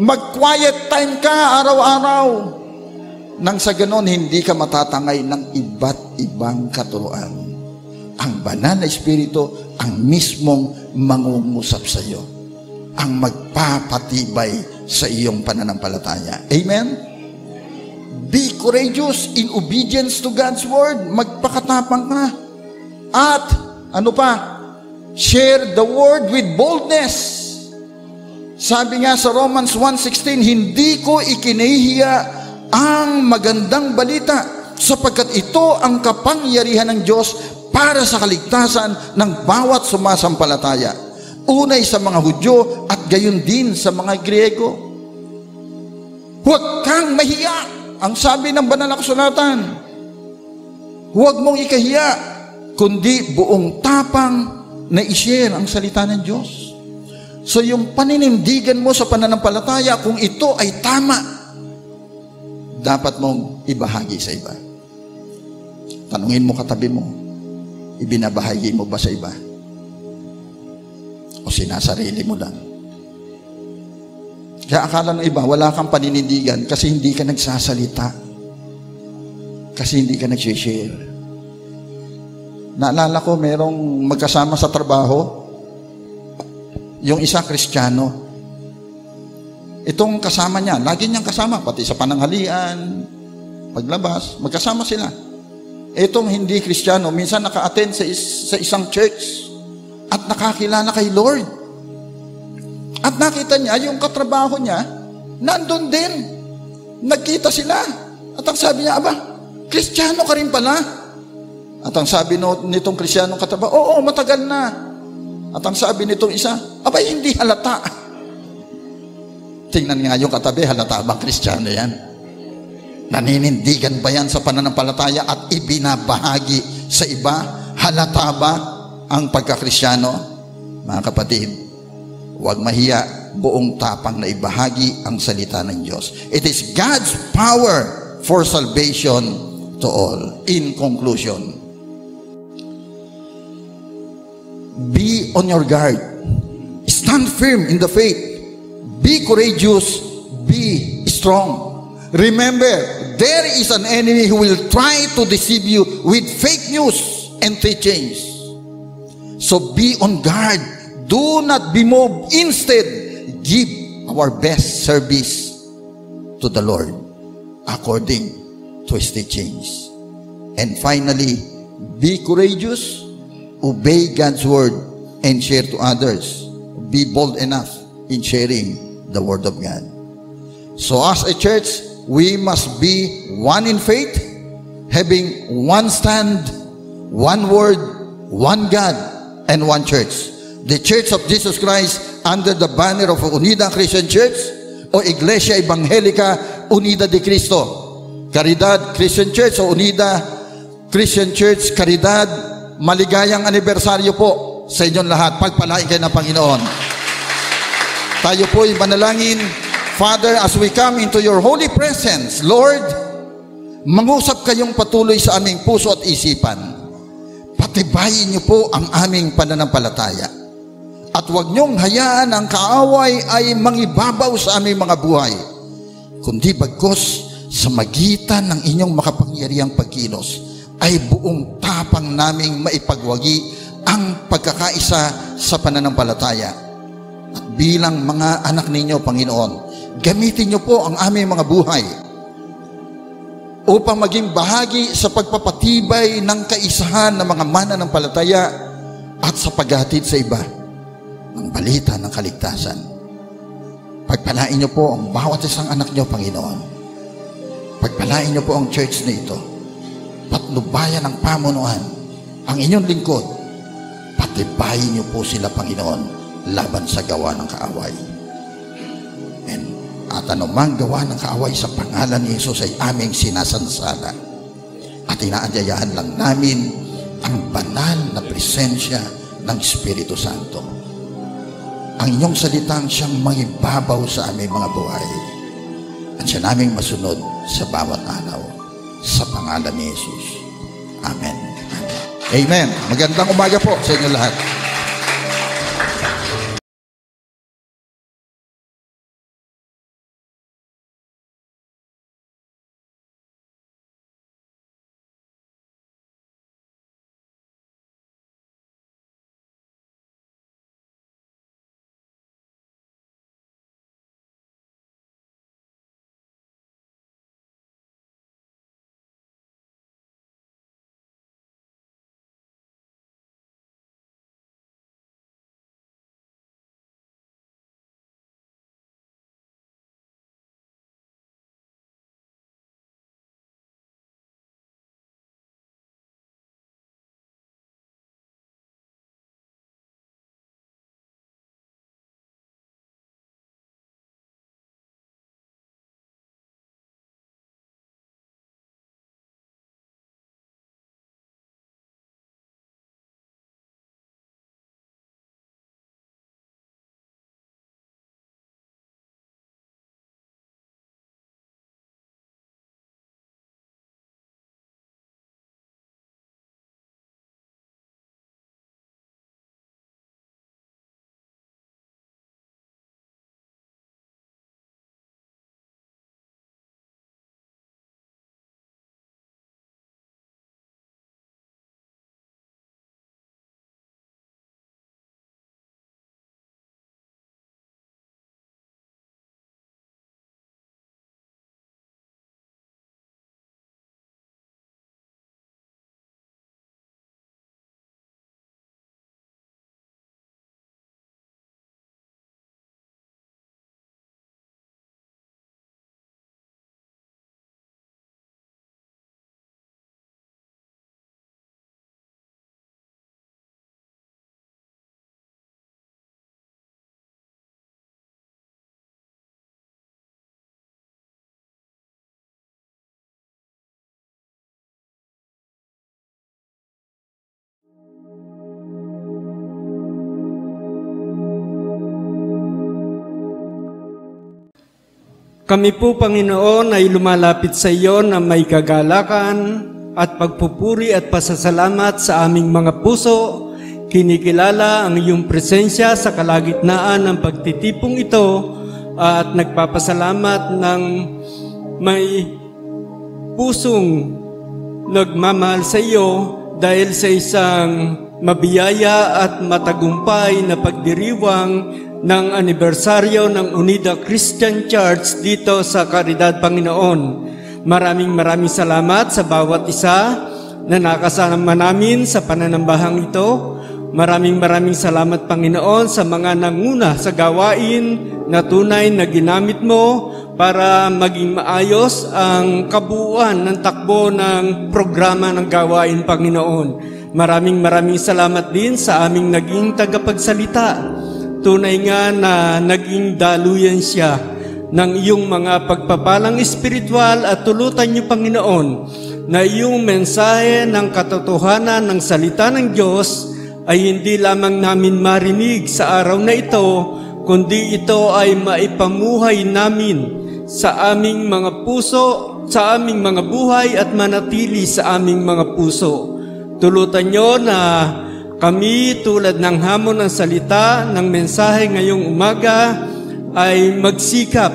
[SPEAKER 5] Mag-quiet time ka araw-araw. Nang sa ganon, hindi ka matatangay ng iba't ibang katuruan. Ang banal na espiritu, ang mismong mangungusap sa iyo. Ang magpapatibay sa iyong pananampalataya. Amen? Be courageous in obedience to God's word. Magpakatapang ka. At, ano pa? Share the word with boldness. Sabi nga sa Romans 1:16, hindi ko ikinahihiya ang magandang balita sapagkat ito ang kapangyarihan ng Diyos para sa kaligtasan ng bawat sumasampalataya. Unay sa mga Hudyo at gayon din sa mga Griego. Huwag kang mahiya. Ang sabi ng banal na kasulatan, huwag mong ikahiya, kundi buong tapang na i-share ang salita ng Diyos. So yung paninindigan mo sa pananampalataya, kung ito ay tama, dapat mong ibahagi sa iba. Tanungin mo katabi mo, ibinabahagi mo ba sa iba? O sinasarili mo lang? Kaya akala ng iba, wala kang paninindigan kasi hindi ka nagsasalita. Kasi hindi ka nagsishare. Naalala ko, merong magkasama sa trabaho, yung isa Kristiyano. Itong kasama niya, lagi niyang kasama, pati sa pananghalian, paglabas, magkasama sila. Itong hindi Kristiyano, minsan naka-attend sa isang church at nakakilala kay Lord. At nakita niya, yung katrabaho niya, nandun din. Nagkita sila. At ang sabi niya, aba, Kristiyano ka rin pala? At ang sabi nitong Kristiyanong katabi, oo, matagal na. At ang sabi nitong isa, aba, hindi halata. Tingnan nga yung katabi, halata bang Kristiyano yan? Naninindigan ba yan sa pananampalataya at ibinabahagi sa iba? Halata ba ang pagkakristyano? Mga kapatid, huwag mahiya, buong tapang na ibahagi ang salita ng Diyos. It is God's power for salvation to all. In conclusion, be on your guard. Stand firm in the faith. Be courageous. Be strong. Remember, there is an enemy who will try to deceive you with fake news and teachings. So be on guard. Do not be moved. Instead, give our best service to the Lord according to His teachings. And finally, be courageous. Obey God's word and share to others. Be bold enough in sharing the word of God. So as a church, we must be one in faith, having one stand, one word, one God, and one church. The Church of Jesus Christ under the banner of Unida Christian Church o Iglesia Evangelica Unida de Cristo. Caridad Christian Church o Unida Christian Church Caridad. Maligayang anibersaryo po sa inyong lahat. Pagpalain kayo ng Panginoon. Tayo po'y manalangin. Father, as we come into your holy presence, Lord, mangusap kayong patuloy sa aming puso at isipan. Patibayin niyo po ang aming pananampalataya. At huwag niyong hayaan ang kaaway ay mangibabaw sa aming mga buhay, kundi bagkus sa magitan ng inyong makapangyarihang pagkilos ay buong tapang naming maipagwagi ang pagkakaisa sa pananampalataya. At bilang mga anak ninyo, Panginoon, gamitin niyo po ang aming mga buhay upang maging bahagi sa pagpapatibay ng kaisahan ng mga mananampalataya at sa paghatid sa iba ng balita ng kaligtasan. Pagpalain niyo po ang bawat isang anak niyo, Panginoon. Pagpalain niyo po ang church na ito. Patnubayan ng pamunuan ang inyong lingkod. Patibayin niyo po sila, Panginoon, laban sa gawa ng kaaway. At anumang gawa ng kaaway sa pangalan ni Jesus ay aming sinasansala. At inaanyayahan lang namin ang banal na presensya ng Espiritu Santo. Ang inyong salitang siyang mangibabaw sa aming mga buhay. At siya naming masunod sa bawat araw. Sa pangalan ni Jesus. Amen. Amen. Magandang umaga po sa inyo lahat.
[SPEAKER 6] Kami po, Panginoon, ay lumalapit sa iyo na may kagalakan at pagpupuri at pasasalamat sa aming mga puso. Kinikilala ang iyong presensya sa kalagitnaan ng pagtitipong ito at nagpapasalamat ng may pusong nagmamahal sa iyo dahil sa isang mabiyaya at matagumpay na pagdiriwang ng anibersaryo ng Unida Christian Church dito sa Caridad, Panginoon. Maraming salamat sa bawat isa na nakasama namin sa pananambahang ito. Maraming salamat, Panginoon, sa mga nanguna sa gawain na tunay na ginamit mo para maging maayos ang kabuuan ng takbo ng programa ng gawain, Panginoon. Maraming salamat din sa aming naging tagapagsalita. Tunay nga na naging daluyan siya ng iyong mga pagpapalang espiritual at tulutan niyo, Panginoon, na iyong mensahe ng katotohanan ng salita ng Diyos ay hindi lamang namin marinig sa araw na ito, kundi ito ay maipamuhay namin sa aming mga puso, sa aming mga buhay at manatili sa aming mga puso. Tulutan niyo na kami, tulad ng hamon ng salita ng mensahe ngayong umaga, ay magsikap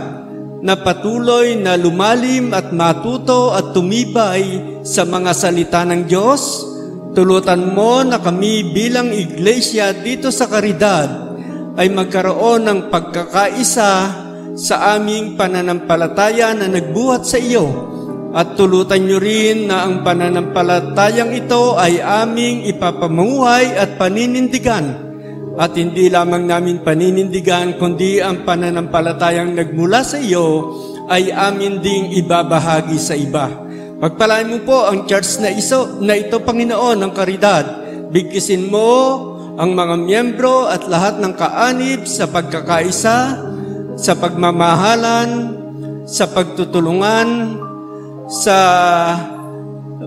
[SPEAKER 6] na patuloy na lumalim at matuto at tumibay sa mga salita ng Diyos. Tulutan mo na kami bilang iglesia dito sa Caridad ay magkaroon ng pagkakaisa sa aming pananampalataya na nagbuhat sa iyo. At tulutan niyo rin na ang pananampalatayang ito ay aming ipapamuhay at paninindigan. At hindi lamang namin paninindigan, kundi ang pananampalatayang nagmula sa iyo ay amin ding ibabahagi sa iba. Pagpalain mo po ang church na ito, Panginoon, ng Caridad. Bigkisin mo ang mga miyembro at lahat ng kaanib sa pagkakaisa, sa pagmamahalan, sa pagtutulungan, sa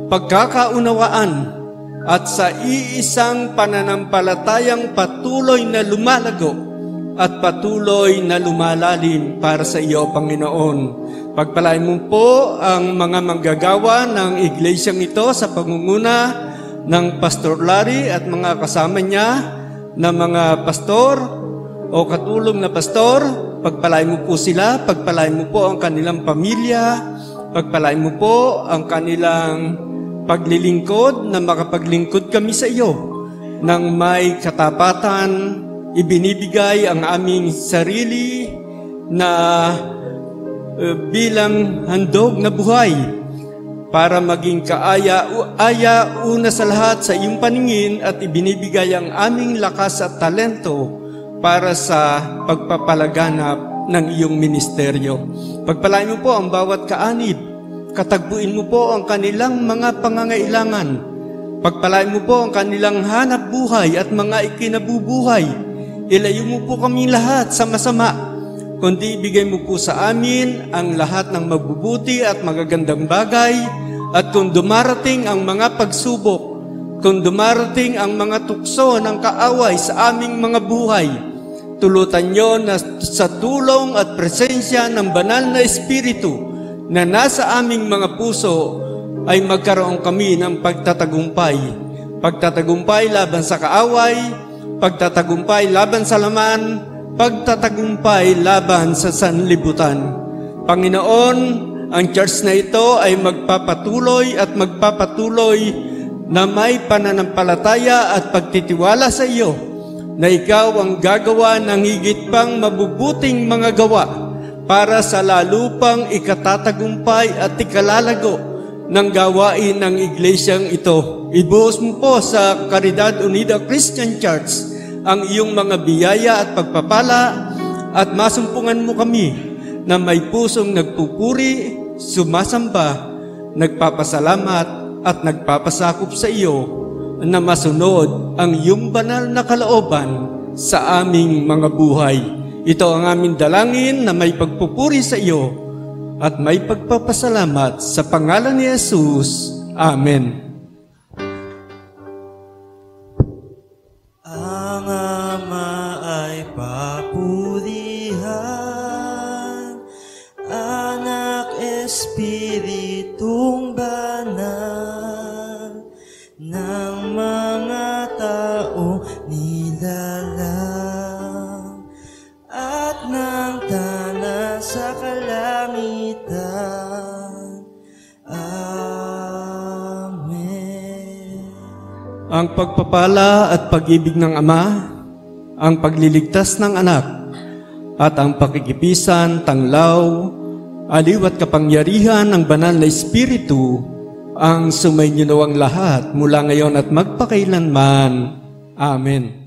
[SPEAKER 6] pagkakaunawaan at sa iisang pananampalatayang patuloy na lumalago at patuloy na lumalalim para sa iyo, Panginoon. Pagpalain mo po ang mga manggagawa ng iglesyang ito sa pangunguna ng Pastor Larry at mga kasama niya na mga pastor o katulong na pastor. Pagpalain mo po sila, pagpalain mo po ang kanilang pamilya, pagpalain mo po ang kanilang paglilingkod na makapaglingkod kami sa iyo nang may katapatan. Ibinibigay ang aming sarili na bilang handog na buhay para maging kaaya-aya una sa lahat sa iyong paningin at ibinibigay ang aming lakas at talento para sa pagpapalaganap ng iyong ministeryo. Pagpalain mo po ang bawat kaanib. Katagbuin mo po ang kanilang mga pangangailangan. Pagpalain mo po ang kanilang hanap buhay at mga ikinabubuhay. Ilayo mo po kami lahat sa masama, kundi ibigay mo po sa amin ang lahat ng mabubuti at magagandang bagay. At kung dumarating ang mga pagsubok, kung dumarating ang mga tukso ng kaaway sa aming mga buhay, tulutan niyo na sa tulong at presensya ng banal na Espiritu na nasa aming mga puso ay magkaroon kami ng pagtatagumpay. Pagtatagumpay laban sa kaaway, pagtatagumpay laban sa laman, pagtatagumpay laban sa sanlibutan. Panginoon, ang church na ito ay magpapatuloy na may pananampalataya at pagtitiwala sa iyo na ikaw ang gagawa ng higit pang mabubuting mga gawa para sa lalo pang ikatatagumpay at ikalalago ng gawain ng iglesyang ito. Ibuhos mo po sa Caridad Unida Christian Church ang iyong mga biyaya at pagpapala at masumpungan mo kami na may pusong nagpupuri, sumasamba, nagpapasalamat at nagpapasakop sa iyo na masunod ang iyong banal na kalooban sa aming mga buhay. Ito ang aming dalangin na may pagpupuri sa iyo at may pagpapasalamat sa pangalan ni Jesus. Amen.
[SPEAKER 4] Espiritong banal ng mga tao nilalang at ng tanan sa kalangitan. Amen.
[SPEAKER 6] Ang pagpapala at pag-ibig ng Ama, ang pagliligtas ng anak, at ang pakikipisan, tanglaw, aliw at kapangyarihan ng banal na Espiritu, ang sumainyo nawang lahat mula ngayon at magpakailanman. Amen.